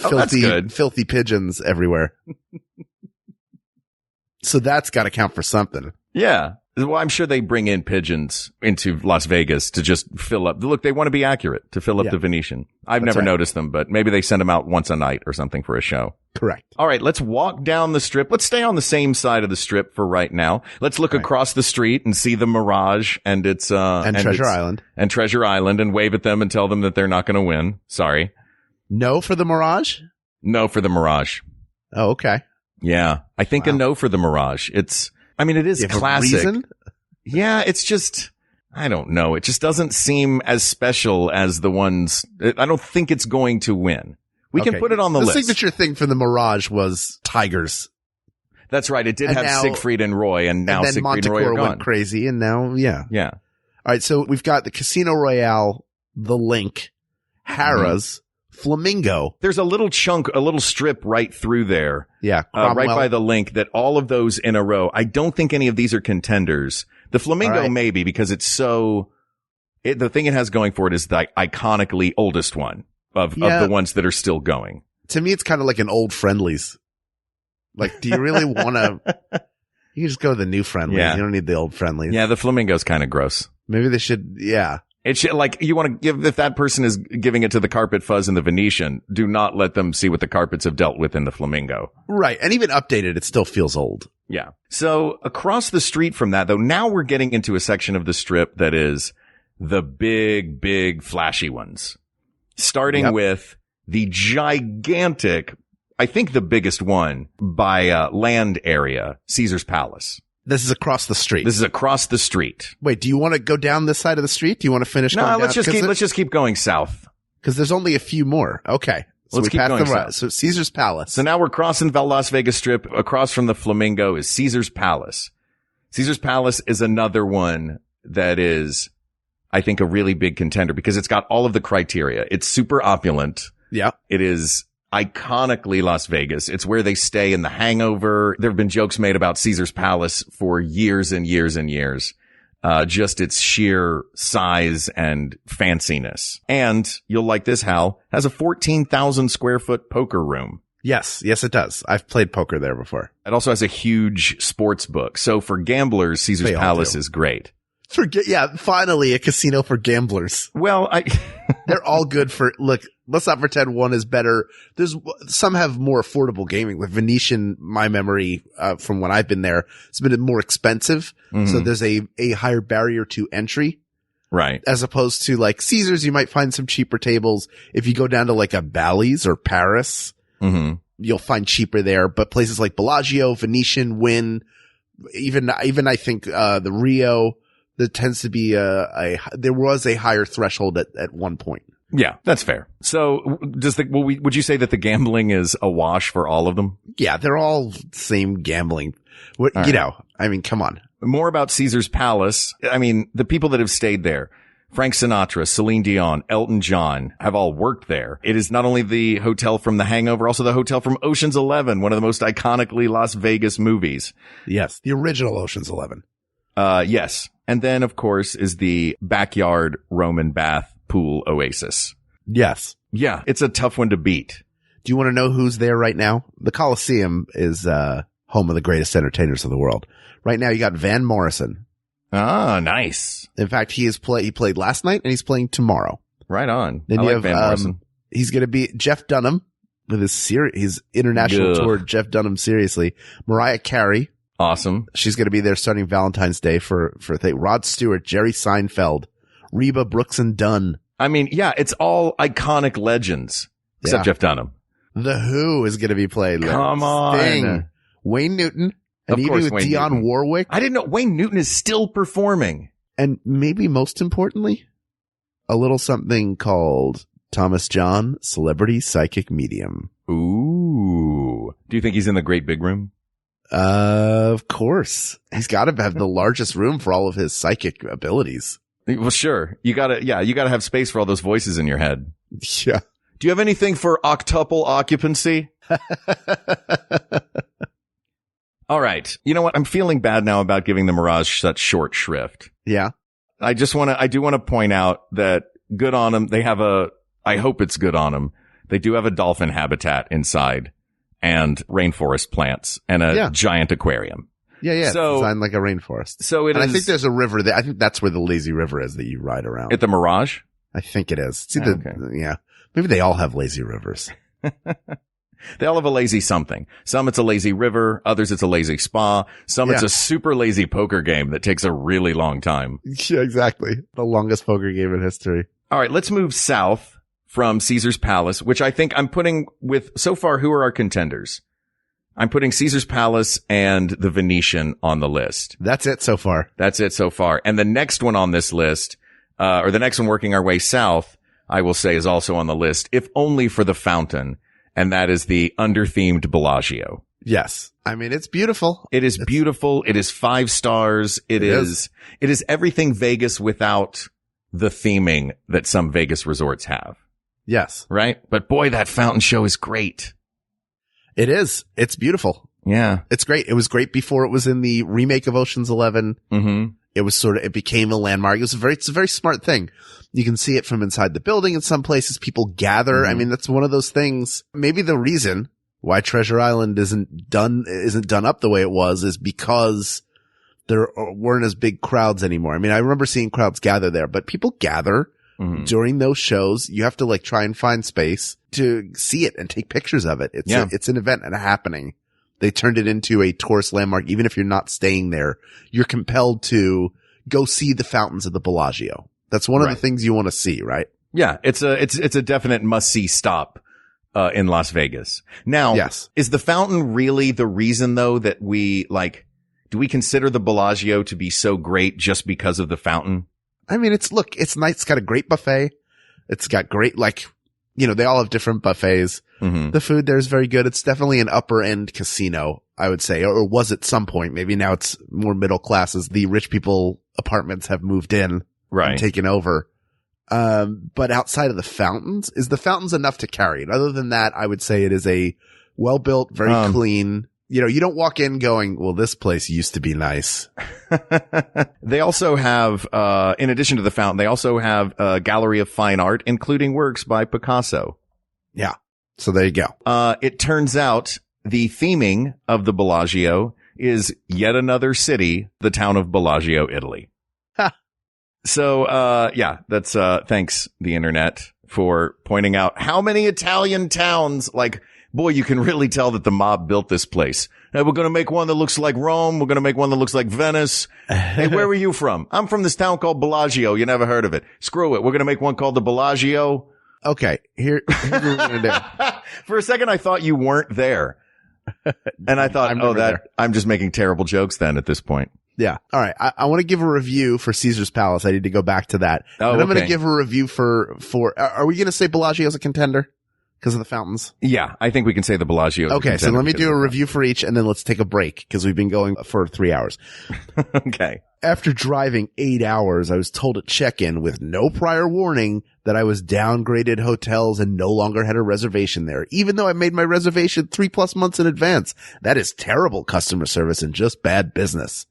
Oh, that's good. Filthy pigeons everywhere. So that's got to count for something. Yeah. Well, I'm sure they bring in pigeons into Las Vegas to just fill up. Look, they want to be accurate to fill up Yeah. the Venetian. I've That's never right. noticed them, but maybe they send them out once a night or something for a show. Correct. All right, let's walk down the strip. Let's stay on the same side of the strip for right now. Let's look across the street and see the Mirage and its And Treasure its- Island. and Treasure Island and wave at them and tell them that they're not going to win. Sorry. No for the Mirage? No for the Mirage. Oh, okay. Yeah. I think a Wow. no for the Mirage. It is You have a classic. reason? Yeah, it's just, I don't know. It just doesn't seem as special as the ones. I don't think it's going to win. We can Okay. put it on the list. signature thing for the Mirage was tigers. That's right. It did And have now- Siegfried and Roy, and now and then Siegfried and Roy are Montecore gone. went crazy, and now, yeah. Yeah. All right, so we've got the Casino Royale, the Link, Harrah's, Flamingo. There's a little chunk, a little strip right through there, Yeah, right Cromwell. by the Link, that all of those in a row. I don't think any of these are contenders. The Flamingo All right. maybe, because it's so, the thing it has going for it is the iconically oldest one of Yeah. the ones that are still going. To me, it's kind of like an old Friendlies. Like, do you really want to? You can just go to the new Friendlies. Yeah. You don't need the old Friendlies. Yeah, the Flamingo's kind of gross. Maybe they should. Yeah. It should, like, you want to give, if that person is giving it to the carpet fuzz in the Venetian, do not let them see what the carpets have dealt with in the Flamingo. Right. And even updated, it still feels old. Yeah. So across the street from that, though, now we're getting into a section of the strip that is the big, big flashy ones, starting Yep. with the gigantic, I think the biggest one by land area, Caesar's Palace. This is across the street. This is across the street. Wait, do you want to go down this side of the street? Do you want to finish? No, going let's down? just keep going south. Because there's only a few more. Okay. So Let's we keep passed going the right. south. So Caesar's Palace. So now we're crossing the Las Vegas Strip. Across from the Flamingo is Caesar's Palace. Caesar's Palace is another one that is, I think, a really big contender because it's got all of the criteria. It's super opulent. Yeah. It is iconically Las Vegas. It's where they stay in The Hangover. There have been jokes made about Caesar's Palace for years and years and years. Just its sheer size and fanciness. And you'll like this, Hal, has a 14,000 square foot poker room. Yes. Yes, it does. I've played poker there before. It also has a huge sports book. So for gamblers, Caesar's They all Palace do. is great. Finally a casino for gamblers. Well, They're all good for, look, let's not pretend one is better. Some have more affordable gaming. With Venetian, my memory, from when I've been there, it's been more expensive. So there's a higher barrier to entry. right. As opposed to like Caesars, you might find some cheaper tables. If you go down to like a Bally's or Paris, Mm-hmm. you'll find cheaper there. But places like Bellagio, Venetian, Wynn, even I think, the Rio, there tends to be there was a higher threshold at one point. Yeah, that's fair. So would you say that the gambling is a wash for all of them? Yeah, they're all same gambling. I mean, come on. More about Caesar's Palace. I mean, the people that have stayed there, Frank Sinatra, Celine Dion, Elton John, have all worked there. It is not only the hotel from The Hangover, also the hotel from Ocean's 11, one of the most iconically Las Vegas movies. Yes, the original Ocean's 11. Yes. And then, of course, is the backyard Roman bath pool oasis. Yes. Yeah, it's a tough one to beat. Do you want to know who's there right now? The Coliseum is home of the greatest entertainers of the world. Right now, you got Van Morrison. Ah, nice. In fact, he played last night and he's playing tomorrow. Right on. Then I you like have Van Morrison. He's going to be Jeff Dunham with his international tour. Jeff Dunham, seriously. Mariah Carey. Awesome. She's going to be there starting Valentine's Day for Rod Stewart, Jerry Seinfeld, Reba Brooks and Dunn. I mean, yeah, it's all iconic legends except Jeff Dunham. The Who is going to be played. Come on. Sting, Wayne Newton, and even with Dionne Warwick. I didn't know Wayne Newton is still performing. And maybe most importantly, a little something called Thomas John, Celebrity Psychic Medium. Ooh. Do you think he's in the great big room? Of course. He's got to have the largest room for all of his psychic abilities. Well, sure. You gotta have space for all those voices in your head. Yeah. Do you have anything for octuple occupancy? All right. You know what? I'm feeling bad now about giving the Mirage such short shrift. Yeah. I do want to point out that good on them. I hope it's good on them. They do have a dolphin habitat inside and rainforest plants and a giant aquarium. Yeah. So, designed like a rainforest. So I think there's a river there. I think that's where the lazy river is that you ride around. At the Mirage? I think it is. See yeah. Maybe they all have lazy rivers. They all have a lazy something. Some it's a lazy river. Others it's a lazy spa. Some it's a super lazy poker game that takes a really long time. Yeah, exactly. The longest poker game in history. All right. Let's move south from Caesar's Palace, which I think I'm putting with so far. Who are our contenders? I'm putting Caesar's Palace and the Venetian on the list. That's it so far. And the next one on this list, or the next one working our way south, I will say is also on the list, if only for the fountain. And that is the under-themed Bellagio. Yes. I mean, it's beautiful. It's beautiful. It is 5 stars. It is everything Vegas without the theming that some Vegas resorts have. Yes. Right? But boy, that fountain show is great. It is. It's beautiful. Yeah. It's great. It was great before it was in the remake of Ocean's 11. Mm-hmm. It became a landmark. It's a very smart thing. You can see it from inside the building in some places. People gather. Mm-hmm. I mean, that's one of those things. Maybe the reason why Treasure Island isn't done up the way it was is because there weren't as big crowds anymore. I mean, I remember seeing crowds gather there, but people gather during those shows. You have to try and find space to see it and take pictures of it. It's an event and a happening. They turned it into a tourist landmark. Even if you're not staying there, you're compelled to go see the fountains of the Bellagio. That's one of the things you want to see, right? Yeah. It's a definite must-see stop, in Las Vegas. Now, is the fountain really the reason though that do we consider the Bellagio to be so great just because of the fountain? I mean, it's nice. It's got a great buffet. It's got great, they all have different buffets. Mm-hmm. The food there is very good. It's definitely an upper end casino, I would say, or was at some point. Maybe now it's more middle class as the rich people apartments have moved in and taken over. But outside of the fountains, is the fountains enough to carry it? Other than that, I would say it is a well built, very clean. You don't walk in going, well, this place used to be nice. They also have, in addition to the fountain, they also have a gallery of fine art, including works by Picasso. Yeah. So there you go. It turns out the theming of the Bellagio is yet another city, the town of Bellagio, Italy. So, that's, thanks the internet for pointing out how many Italian towns, boy, you can really tell that the mob built this place. Hey, we're going to make one that looks like Rome. We're going to make one that looooks like Venice. Hey, where were you from? I'm from this town called Bellagio. You never heard of it. Screw it. We're going to make one called the Bellagio. Okay. Here's what we're going to do. For a second, I thought you weren't there. And I thought, I'm just making terrible jokes then at this point. Yeah. All right. I want to give a review for Caesar's Palace. I need to go back to that. Oh, and I'm going to okay. give a review for, are we going to say Bellagio's a contender? Because of the fountains? Yeah, I think we can say the Bellagio. Okay, so let me do a review for each and then let's take a break because we've been going for 3 hours. Okay. After driving 8 hours, I was told at check-in with no prior warning that I was downgraded hotels and no longer had a reservation there, even though I made my reservation 3+ months in advance. That is terrible customer service and just bad business.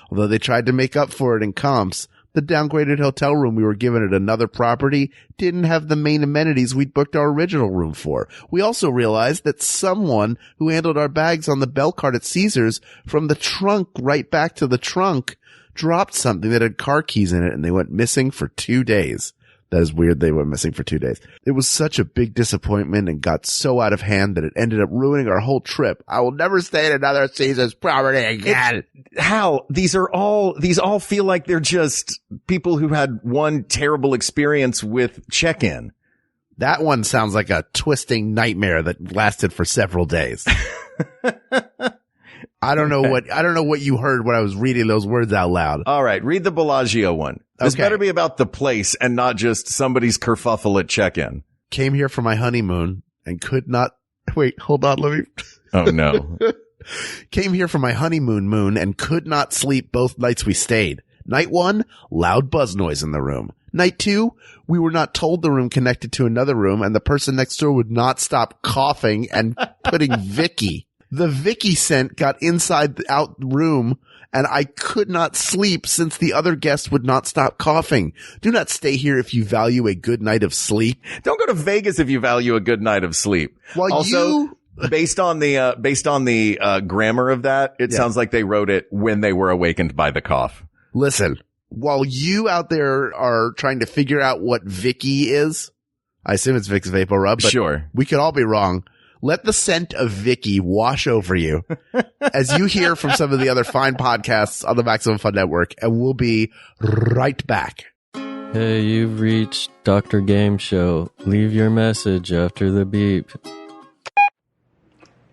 Although they tried to make up for it in comps, the downgraded hotel room we were given at another property didn't have the main amenities we'd booked our original room for. We also realized that someone who handled our bags on the bell cart at Caesars from the trunk right back to the trunk dropped something that had car keys in it and they went missing for 2 days. That is weird. They went missing for 2 days. It was such a big disappointment and got so out of hand that it ended up ruining our whole trip. I will never stay at another Caesars property again. Hal, these all feel like they're just people who had one terrible experience with check-in. That one sounds like a twisting nightmare that lasted for several days. I don't know what you heard when I was reading those words out loud. All right, read the Bellagio one. This Okay. better be about the place and not just somebody's kerfuffle at check-in. Came here for my honeymoon and could not wait, hold on, let me Oh no. Came here for my honeymoon and could not sleep both nights we stayed. Night 1, loud buzz noise in the room. Night 2, we were not told the room connected to another room and the person next door would not stop coughing and putting Vicky. The Vicky scent got inside the out room and I could not sleep since the other guest would not stop coughing. Do not stay here if you value a good night of sleep. Don't go to Vegas if you value a good night of sleep. Well, also, based on the grammar of that, it sounds like they wrote it when they were awakened by the cough. Listen, while you out there are trying to figure out what Vicky is, I assume it's Vicks Vapor Rub, but Sure. we could all be wrong. Let the scent of Vicky wash over you as you hear from some of the other fine podcasts on the Maximum Fun Network, and we'll be right back. Hey, you've reached Dr. Game Show. Leave your message after the beep.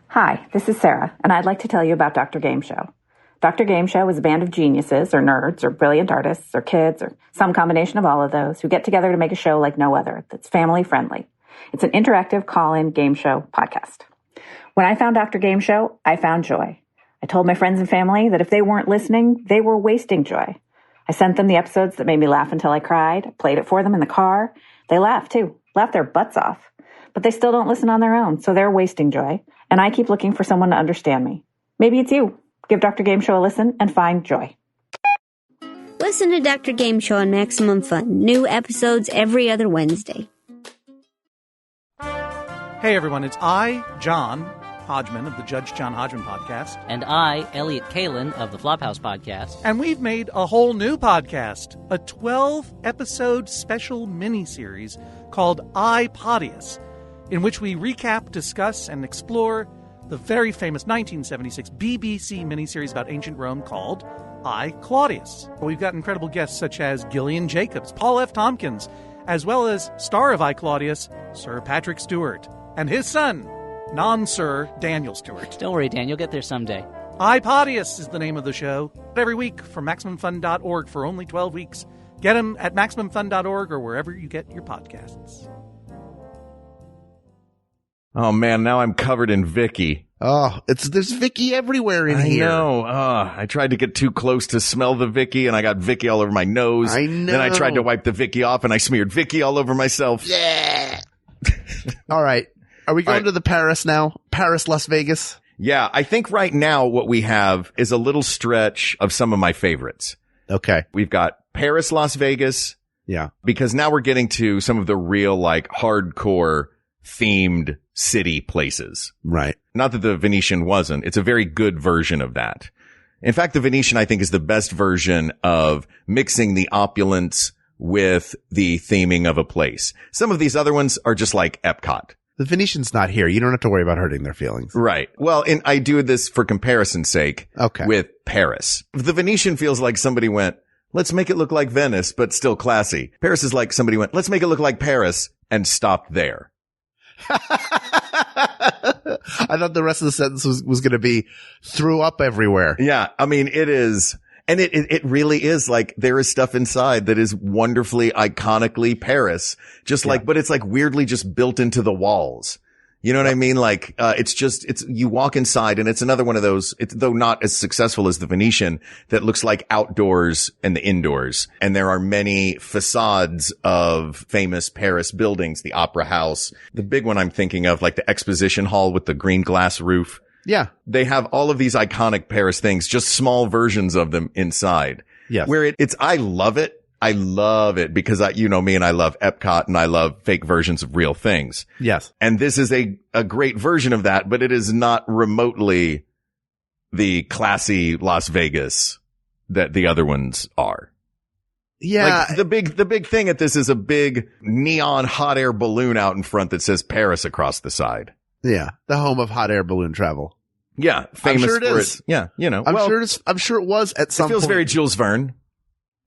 Hi, this is Sarah, and I'd like to tell you about Dr. Game Show. Dr. Game Show is a band of geniuses, or nerds, or brilliant artists, or kids, or some combination of all of those who get together to make a show like no other that's family-friendly. It's an interactive call-in game show podcast. When I found Dr. Game Show, I found joy. I told my friends and family that if they weren't listening, they were wasting joy. I sent them the episodes that made me laugh until I cried, played it for them in the car. They laughed too, laughed their butts off. But they still don't listen on their own, so they're wasting joy. And I keep looking for someone to understand me. Maybe it's you. Give Dr. Game Show a listen and find joy. Listen to Dr. Game Show on Maximum Fun. New episodes every other Wednesday. Hey everyone, it's I, John Hodgman of the Judge John Hodgman podcast. And I, Elliot Kalin of the Flophouse podcast. And we've made a whole new podcast, a 12-episode special miniseries called I, Podius, in which we recap, discuss, and explore the very famous 1976 BBC miniseries about ancient Rome called I, Claudius. We've got incredible guests such as Gillian Jacobs, Paul F. Tompkins, as well as star of I, Claudius, Sir Patrick Stewart, and his son, non-Sir Daniel Stewart. Don't worry, Dan, you'll get there someday. I, Podius is the name of the show. Every week from MaximumFun.org for only 12 weeks. Get them at MaximumFun.org or wherever you get your podcasts. Oh man, now I'm covered in Vicky. Oh, there's Vicky everywhere in here. I know. I tried to get too close to smell the Vicky and I got Vicky all over my nose. I know. Then I tried to wipe the Vicky off and I smeared Vicky all over myself. Yeah. All right. Are we going to the Paris now? Paris, Las Vegas? Yeah, I think right now what we have is a little stretch of some of my favorites. Okay. We've got Paris, Las Vegas. Yeah. Because now we're getting to some of the real, like, hardcore themed city places. Right. Not that the Venetian wasn't. It's a very good version of that. In fact, the Venetian, I think, is the best version of mixing the opulence with the theming of a place. Some of these other ones are just like Epcot. The Venetian's not here. You don't have to worry about hurting their feelings. Right. Well, and I do this for comparison's sake. Okay. With Paris. The Venetian feels like somebody went, let's make it look like Venice, but still classy. Paris is like somebody went, let's make it look like Paris and stopped there. I thought the rest of the sentence was going to be threw up everywhere. Yeah. I mean, it is. And it really is like there is stuff inside that is wonderfully, iconically Paris, just like, but it's like weirdly just built into the walls. You know what I mean? Like, you walk inside and it's another one of those, though not as successful as the Venetian, that looks like outdoors and the indoors. And there are many facades of famous Paris buildings, the Opera House, the big one I'm thinking of, like the Exposition Hall with the green glass roof. Yeah. They have all of these iconic Paris things, just small versions of them inside. Yes. Where I love it. I love it because you know me and I love Epcot and I love fake versions of real things. Yes. And this is a great version of that, but it is not remotely the classy Las Vegas that the other ones are. Yeah. Like the big thing at this is a big neon hot air balloon out in front that says Paris across the side. Yeah. The home of hot air balloon travel. Yeah. Famous I'm sure it for is. it. Yeah. You know, I'm sure it was at some point. It feels very Jules Verne.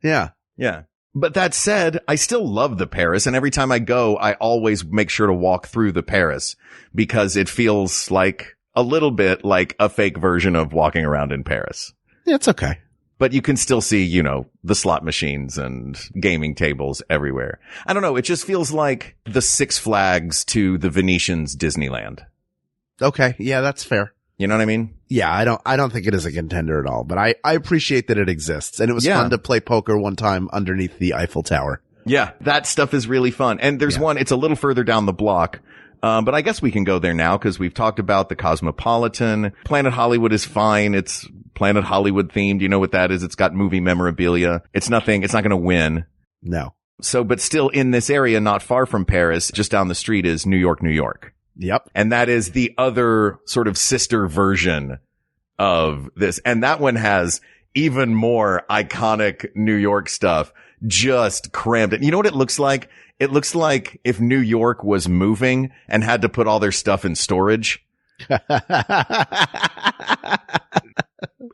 Yeah. Yeah. But that said, I still love the Paris. And every time I go, I always make sure to walk through the Paris because it feels like a little bit like a fake version of walking around in Paris. Yeah, it's okay. But you can still see, you know, the slot machines and gaming tables everywhere. I don't know. It just feels like the Six Flags to the Venetian's Disneyland. Okay. Yeah, that's fair. You know what I mean? Yeah, I don't think it is a contender at all, but I appreciate that it exists. And it was fun to play poker one time underneath the Eiffel Tower. Yeah, that stuff is really fun. And there's one, it's a little further down the block. But I guess we can go there now because we've talked about the Cosmopolitan. Planet Hollywood is fine. It's Planet Hollywood themed. You know what that is? It's got movie memorabilia. It's not going to win. No. So, but still in this area, not far from Paris, just down the street is New York, New York. Yep. And that is the other sort of sister version of this. And that one has even more iconic New York stuff just crammed. And you know what it looks like? It looks like if New York was moving and had to put all their stuff in storage.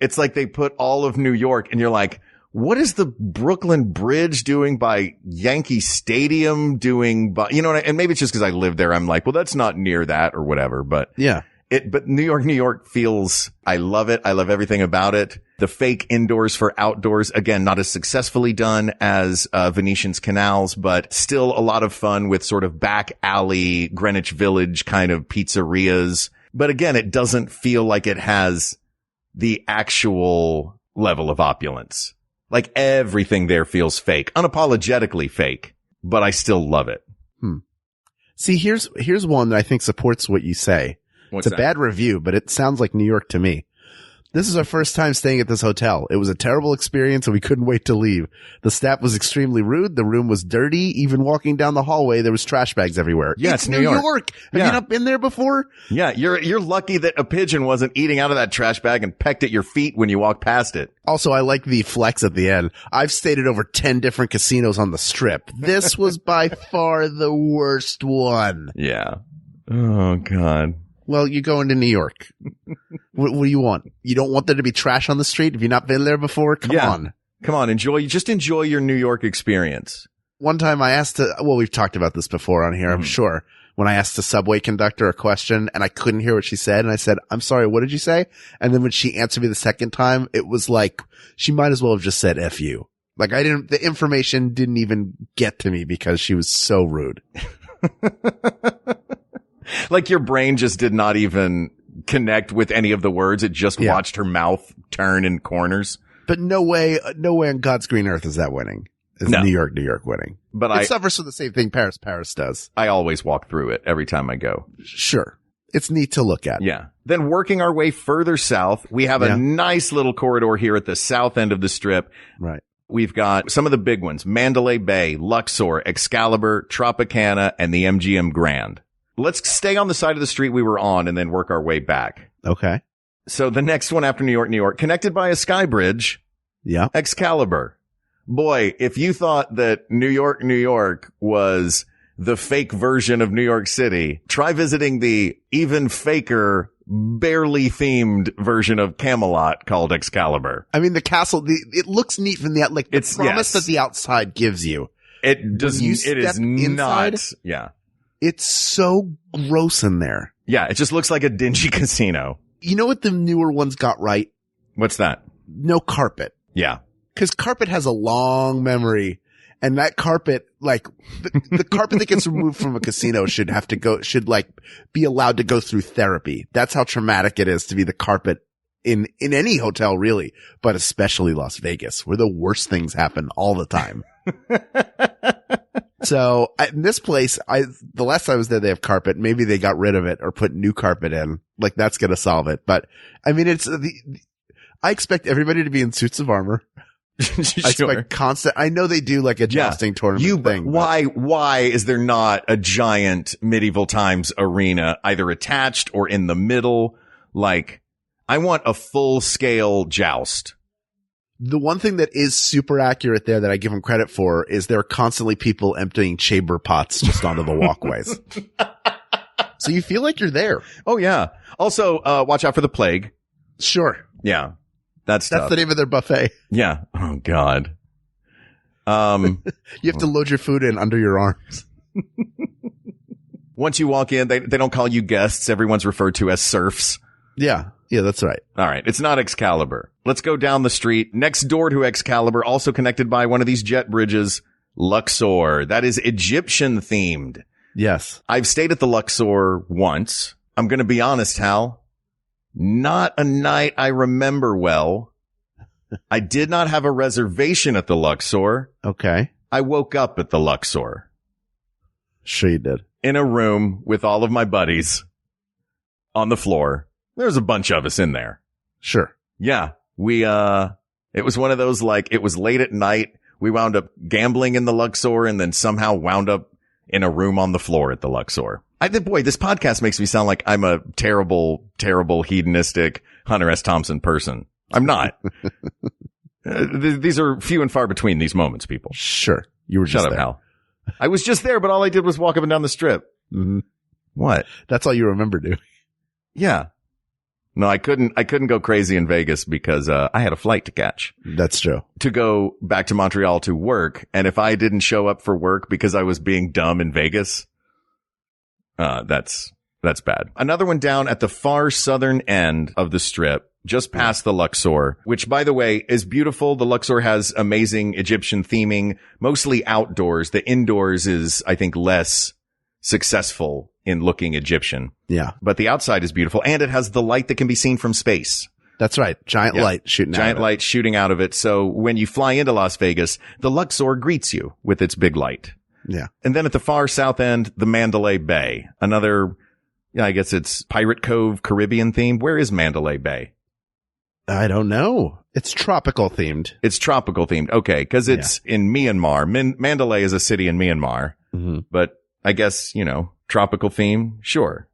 It's like they put all of New York and you're like, what is the Brooklyn Bridge doing by Yankee Stadium doing by, you know, and maybe it's just because I live there. I'm like, well, that's not near that or whatever, but yeah, but New York feels, I love it. I love everything about it. The fake indoors for outdoors, again, not as successfully done as Venetian's canals, but still a lot of fun with sort of back alley Greenwich Village kind of pizzerias. But again, it doesn't feel like it has the actual level of opulence. Like everything there feels fake, unapologetically fake, but I still love it. See, here's one that I think supports what you say. What's it's a bad review, but it sounds like New York to me. This is our first time staying at this hotel. It was a terrible experience and we couldn't wait to leave. The staff was extremely rude. The room was dirty. Even walking down the hallway, there was trash bags everywhere. Yeah, it's New York. Have you not been there before? Yeah, you're lucky that a pigeon wasn't eating out of that trash bag and pecked at your feet when you walked past it. Also, I like the flex at the end. I've stayed at over 10 different casinos on the Strip. This was by far the worst one. Yeah. Oh, God. Well, you're going to New York. What do you want? You don't want there to be trash on the street? Have you not been there before? Come on. Come on. Enjoy your New York experience. One time I asked we've talked about this before on here, I'm sure. When I asked the subway conductor a question and I couldn't hear what she said and I said, I'm sorry, what did you say? And then when she answered me the second time, it was like, she might as well have just said F you. Like the information didn't even get to me because she was so rude. Like your brain just did not even connect with any of the words. It just watched her mouth turn in corners. But no way on God's green earth is that winning. Is New York winning. But it suffers from the same thing Paris does. I always walk through it every time I go. Sure. It's neat to look at. Yeah. Then working our way further south, we have a nice little corridor here at the south end of the Strip. Right. We've got some of the big ones, Mandalay Bay, Luxor, Excalibur, Tropicana, and the MGM Grand. Let's stay on the side of the street we were on and then work our way back. Okay. So the next one after New York, connected by a sky bridge. Yeah. Excalibur. Boy, if you thought that New York was the fake version of New York City, try visiting the even faker, barely themed version of Camelot called Excalibur. I mean, the castle, it looks neat from the promise that the outside gives you. It does. It is inside, not. Yeah. It's so gross in there. Yeah. It just looks like a dingy casino. You know what the newer ones got right? What's that? No carpet. Yeah. Because carpet has a long memory. And that carpet, like the carpet that gets removed from a casino should be allowed to go through therapy. That's how traumatic it is to be the carpet in any hotel, really, but especially Las Vegas, where the worst things happen all the time. So in this place, the last time I was there, they have carpet. Maybe they got rid of it or put new carpet in. Like that's going to solve it. But I mean, I expect everybody to be in suits of armor. Sure. I expect constant. I know they do like a jousting tournament thing. Why is there not a giant medieval times arena either attached or in the middle? Like, I want a full scale joust. The one thing that is super accurate there that I give them credit for is there are constantly people emptying chamber pots just onto the walkways. So you feel like you're there. Oh yeah. Also, watch out for the plague. Sure. Yeah. That's the name of their buffet. Yeah. Oh God. You have to load your food in under your arms. Once you walk in, they don't call you guests. Everyone's referred to as serfs. Yeah. Yeah, that's right. All right. It's not Excalibur. Let's go down the street. Next door to Excalibur, also connected by one of these jet bridges, Luxor. That is Egyptian themed. Yes. I've stayed at the Luxor once. I'm going to be honest, Hal. Not a night I remember well. I did not have a reservation at the Luxor. Okay. I woke up at the Luxor. Sure you did. In a room with all of my buddies on the floor. There's a bunch of us in there. Sure. Yeah. It was one of those, like, it was late at night. We wound up gambling in the Luxor and then somehow wound up in a room on the floor at the Luxor. Boy, this podcast makes me sound like I'm a terrible, terrible hedonistic Hunter S. Thompson person. I'm not. These are few and far between, these moments, people. Sure. You were just Shut up, there. Hal. I was just there, but all I did was walk up and down the strip. Mm-hmm. What? That's all you remember doing. Yeah. No, I couldn't go crazy in Vegas because, I had a flight to catch. That's true. To go back to Montreal to work. And if I didn't show up for work because I was being dumb in Vegas, that's bad. Another one down at the far southern end of the strip, just past the Luxor, which, by the way, is beautiful. The Luxor has amazing Egyptian theming, mostly outdoors. The indoors is, I think, less successful in looking Egyptian. Yeah. But the outside is beautiful, and it has the light that can be seen from space. That's right. Giant light shooting out of it. Giant light shooting out of it. So when you fly into Las Vegas, the Luxor greets you with its big light. Yeah. And then at the far south end, the Mandalay Bay. Another, I guess it's Pirate Cove Caribbean themed. Where is Mandalay Bay? I don't know. It's tropical themed. It's tropical themed. Okay. Because it's in Myanmar. Mandalay is a city in Myanmar. Mm-hmm. But I guess, tropical theme. Sure.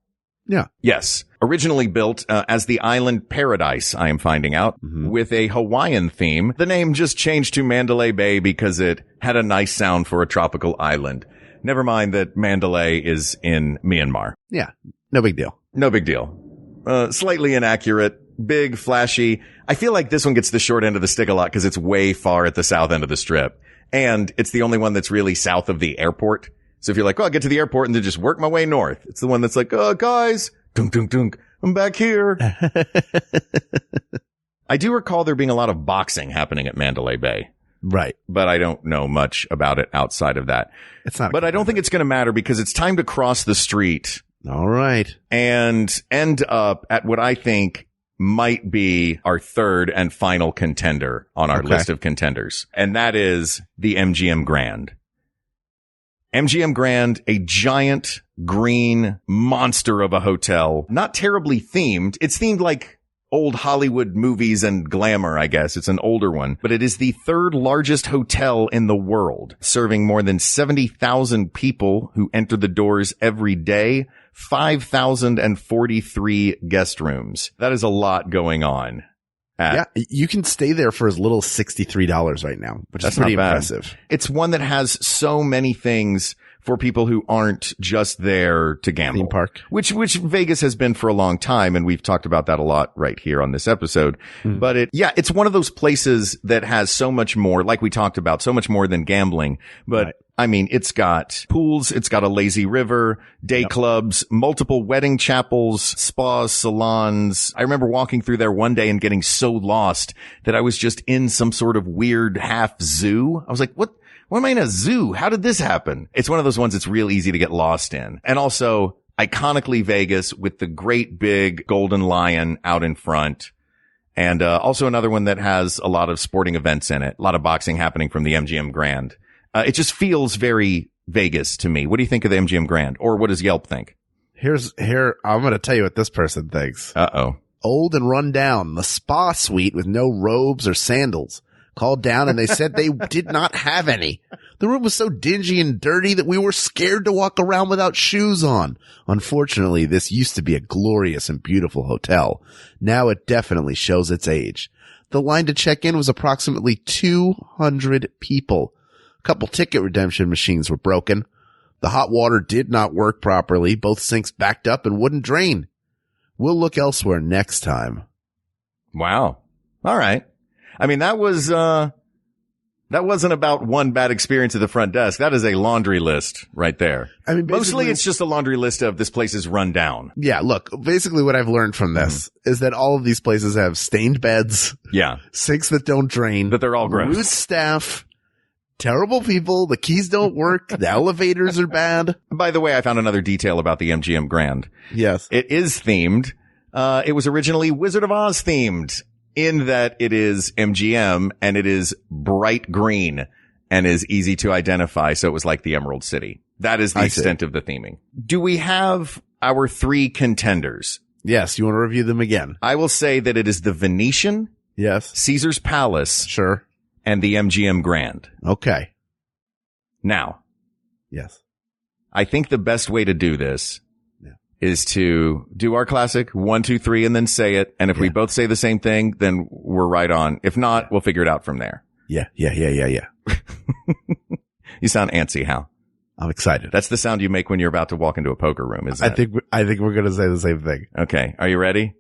Yeah. Yes. Originally built as the island Paradise, I am finding out, with a Hawaiian theme. The name just changed to Mandalay Bay because it had a nice sound for a tropical island. Never mind that Mandalay is in Myanmar. Yeah. No big deal. No big deal. Slightly inaccurate, big, flashy. I feel like this one gets the short end of the stick a lot because it's way far at the south end of the strip. And it's the only one that's really south of the airport. So if you're like, I'll get to the airport and then just work my way north. It's the one that's like, guys, dunk, dunk, dunk, I'm back here. I do recall there being a lot of boxing happening at Mandalay Bay. Right. But I don't know much about it outside of that. It's not. But I don't think it's going to matter because it's time to cross the street. All right. And end up at what I think might be our third and final contender on our list of contenders. And that is the MGM Grand. MGM Grand, a giant green monster of a hotel, not terribly themed. It's themed like old Hollywood movies and glamour, I guess. It's an older one, but it is the third largest hotel in the world, serving more than 70,000 people who enter the doors every day, 5,043 guest rooms. That is a lot going on. Yeah, you can stay there for as little as $63 right now, which is pretty impressive. It's one that has so many things for people who aren't just there to gamble. Theme park. Which Vegas has been for a long time, and we've talked about that a lot right here on this episode. But it's one of those places that has so much more, like we talked about, so much more than gambling. But I mean, it's got pools, it's got a lazy river, day clubs, multiple wedding chapels, spas, salons. I remember walking through there one day and getting so lost that I was just in some sort of weird half zoo. I was like, what? Why am I in a zoo? How did this happen? It's one of those ones that's real easy to get lost in. And also, iconically Vegas with the great big golden lion out in front. And also another one that has a lot of sporting events in it, a lot of boxing happening from the MGM Grand. It just feels very Vegas to me. What do you think of the MGM Grand? Or what does Yelp think? I'm going to tell you what this person thinks. Uh-oh. Old and run down. The spa suite with no robes or sandals. Called down and they said they did not have any. The room was so dingy and dirty that we were scared to walk around without shoes on. Unfortunately, this used to be a glorious and beautiful hotel. Now it definitely shows its age. The line to check in was approximately 200 people. A couple ticket redemption machines were broken. The hot water did not work properly. Both sinks backed up and wouldn't drain. We'll look elsewhere next time. Wow. All right. I mean, that wasn't about one bad experience at the front desk. That is a laundry list right there. I mean, mostly it's just a laundry list of this place is run down. Yeah. Look, basically what I've learned from this is that all of these places have stained beds. Yeah. Sinks that don't drain. That they're all gross. Rude staff. Terrible people. The keys don't work. The elevators are bad. By the way, I found another detail about the MGM Grand. Yes. It is themed. It was originally Wizard of Oz themed in that it is MGM and it is bright green and is easy to identify. So it was like the Emerald City. That is the extent of the theming. Do we have our 3 contenders? Yes. You want to review them again? I will say that it is the Venetian. Yes. Caesar's Palace. Sure. And the MGM Grand. Okay. Now. Yes. I think the best way to do this is to do our classic 1, 2, 3 and then say it. And if we both say the same thing, then we're right on. If not, we'll figure it out from there. Yeah. You sound antsy, Hal. I'm excited. That's the sound you make when you're about to walk into a poker room, isn't it? I think we're going to say the same thing. Okay. Are you ready?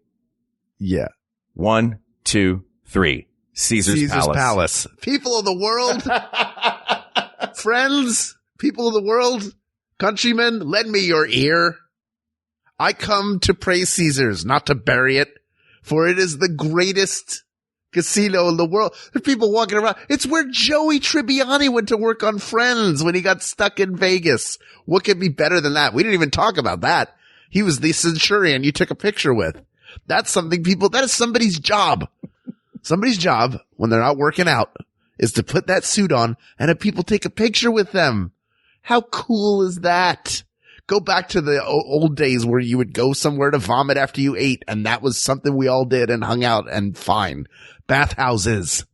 Yeah. 1, 2, 3. Caesar's Palace. People of the world, friends, people of the world, countrymen, lend me your ear. I come to praise Caesar's, not to bury it, for it is the greatest casino in the world. There's people walking around. It's where Joey Tribbiani went to work on Friends when he got stuck in Vegas. What could be better than that? We didn't even talk about that. He was the centurion you took a picture with. That's something that is somebody's job. Somebody's job when they're out working out is to put that suit on and have people take a picture with them. How cool is that? Go back to the old days where you would go somewhere to vomit after you ate, and that was something we all did and hung out and fine. Bathhouses,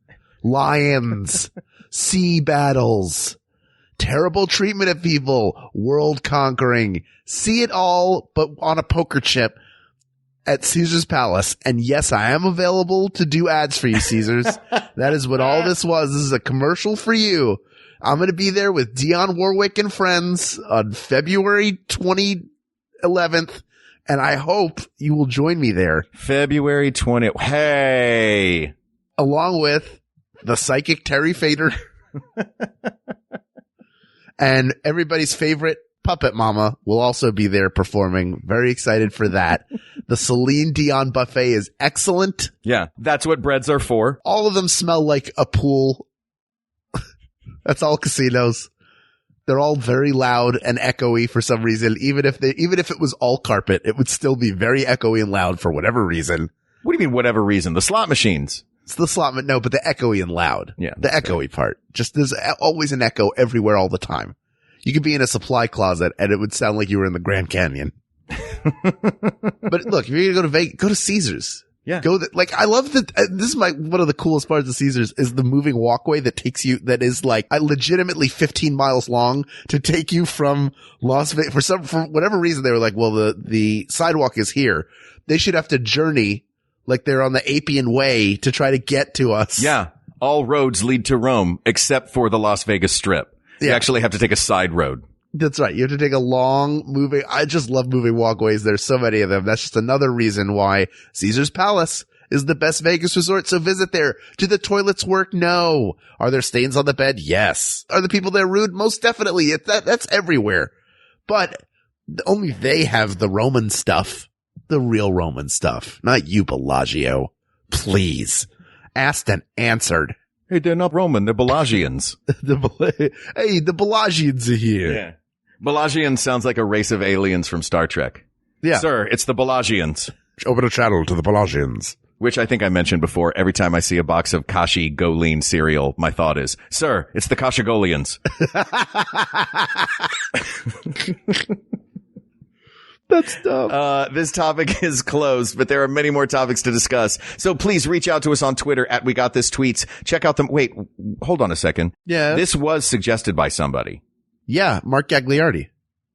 lions, sea battles, terrible treatment of people, world conquering. See it all, but on a poker chip at Caesar's Palace. And yes, I am available to do ads for you, Caesars. That is what all this was. This is a commercial for you. I'm going to be there with Dionne Warwick and friends on February 11th. And I hope you will join me there. February 20th. Hey. Along with the psychic Terry Fader and everybody's favorite Puppet Mama will also be there performing. Very excited for that. The Celine Dion buffet is excellent. Yeah, that's what breads are for. All of them smell like a pool. That's all casinos. They're all very loud and echoey for some reason. Even if it was all carpet, it would still be very echoey and loud for whatever reason. What do you mean, whatever reason? The slot machines. It's the slot, no, but the echoey and loud. Yeah. The echoey part. Just there's always an echo everywhere all the time. You could be in a supply closet and it would sound like you were in the Grand Canyon. But look, if you're going to go to Vegas, go to Caesars. Yeah. I love that. This is one of the coolest parts of Caesars is the moving walkway that takes you, that is like legitimately 15 miles long to take you from Las Vegas. For whatever reason, they were like, well, the sidewalk is here. They should have to journey like they're on the Appian Way to try to get to us. Yeah. All roads lead to Rome except for the Las Vegas Strip. You actually have to take a side road. That's right. You have to take a long moving. I just love moving walkways. There's so many of them. That's just another reason why Caesar's Palace is the best Vegas resort, so visit there. Do the toilets work? No. Are there stains on the bed? Yes. Are the people there rude? Most definitely. That's everywhere. But only they have the Roman stuff. The real Roman stuff. Not you, Bellagio. Please. Asked and answered. Hey, they're not Roman. They're Bellagioans. Hey, the Bellagioans are here. Yeah. Bellagioans sounds like a race of aliens from Star Trek. Yeah. Sir, it's the Bellagioans. Open a channel to the Bellagioans. Which I think I mentioned before. Every time I see a box of Kashi Goleen cereal, my thought is, sir, it's the Kashigolians. That's dumb. This topic is closed, but there are many more topics to discuss. So please reach out to us on Twitter at WeGotThisTweets. Check out wait, hold on a second. Yeah. This was suggested by somebody. Yeah, Mark Gagliardi.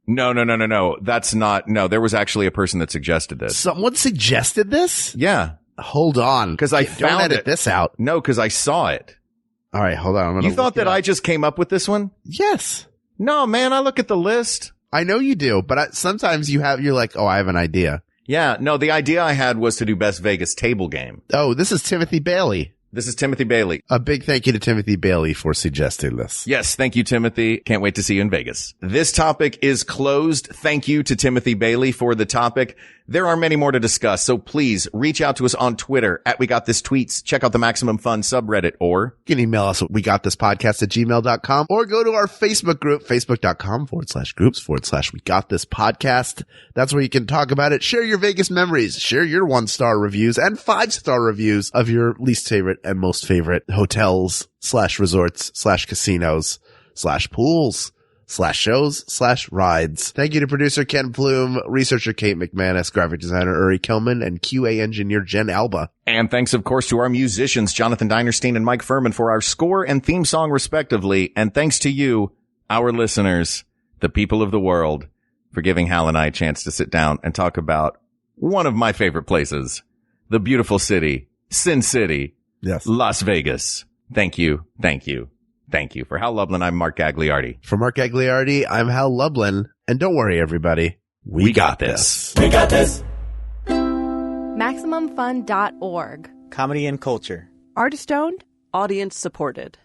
No. That's not, no, there was actually a person that suggested this. Someone suggested this? Yeah. Hold on. Cause I Don't found edit this out. No, cause I saw it. All right, hold on. You thought that I just came up with this one? Yes. No, man, I look at the list. I know you do, but sometimes you're like, oh, I have an idea. Yeah, no, the idea I had was to do Best Vegas Table Game. Oh, this is Timothy Bailey. This is Timothy Bailey. A big thank you to Timothy Bailey for suggesting this. Yes, thank you, Timothy. Can't wait to see you in Vegas. This topic is closed. Thank you to Timothy Bailey for the topic. There are many more to discuss, so please reach out to us on Twitter at WeGotThisTweets. Check out the Maximum Fun subreddit, or you can email us at WeGotThisPodcast@gmail.com, or go to our Facebook group, Facebook.com/groups/WeGotThisPodcast. That's where you can talk about it, share your Vegas memories, share your 1-star reviews and 5-star reviews of your least favorite and most favorite hotels /resorts /casinos /pools /shows /rides. Thank you to producer Ken Plume, researcher Kate McManus, graphic designer Uri Kelman, and QA engineer Jen Alba. And thanks, of course, to our musicians, Jonathan Dinerstein and Mike Furman, for our score and theme song, respectively. And thanks to you, our listeners, the people of the world, for giving Hal and I a chance to sit down and talk about one of my favorite places, the beautiful city, Sin City, yes, Las Vegas. Thank you. Thank you. Thank you. For Hal Lublin, I'm Mark Gagliardi. For Mark Gagliardi, I'm Hal Lublin. And don't worry, everybody. We got this. We got this. MaximumFun.org. Comedy and culture. Artist owned. Audience supported.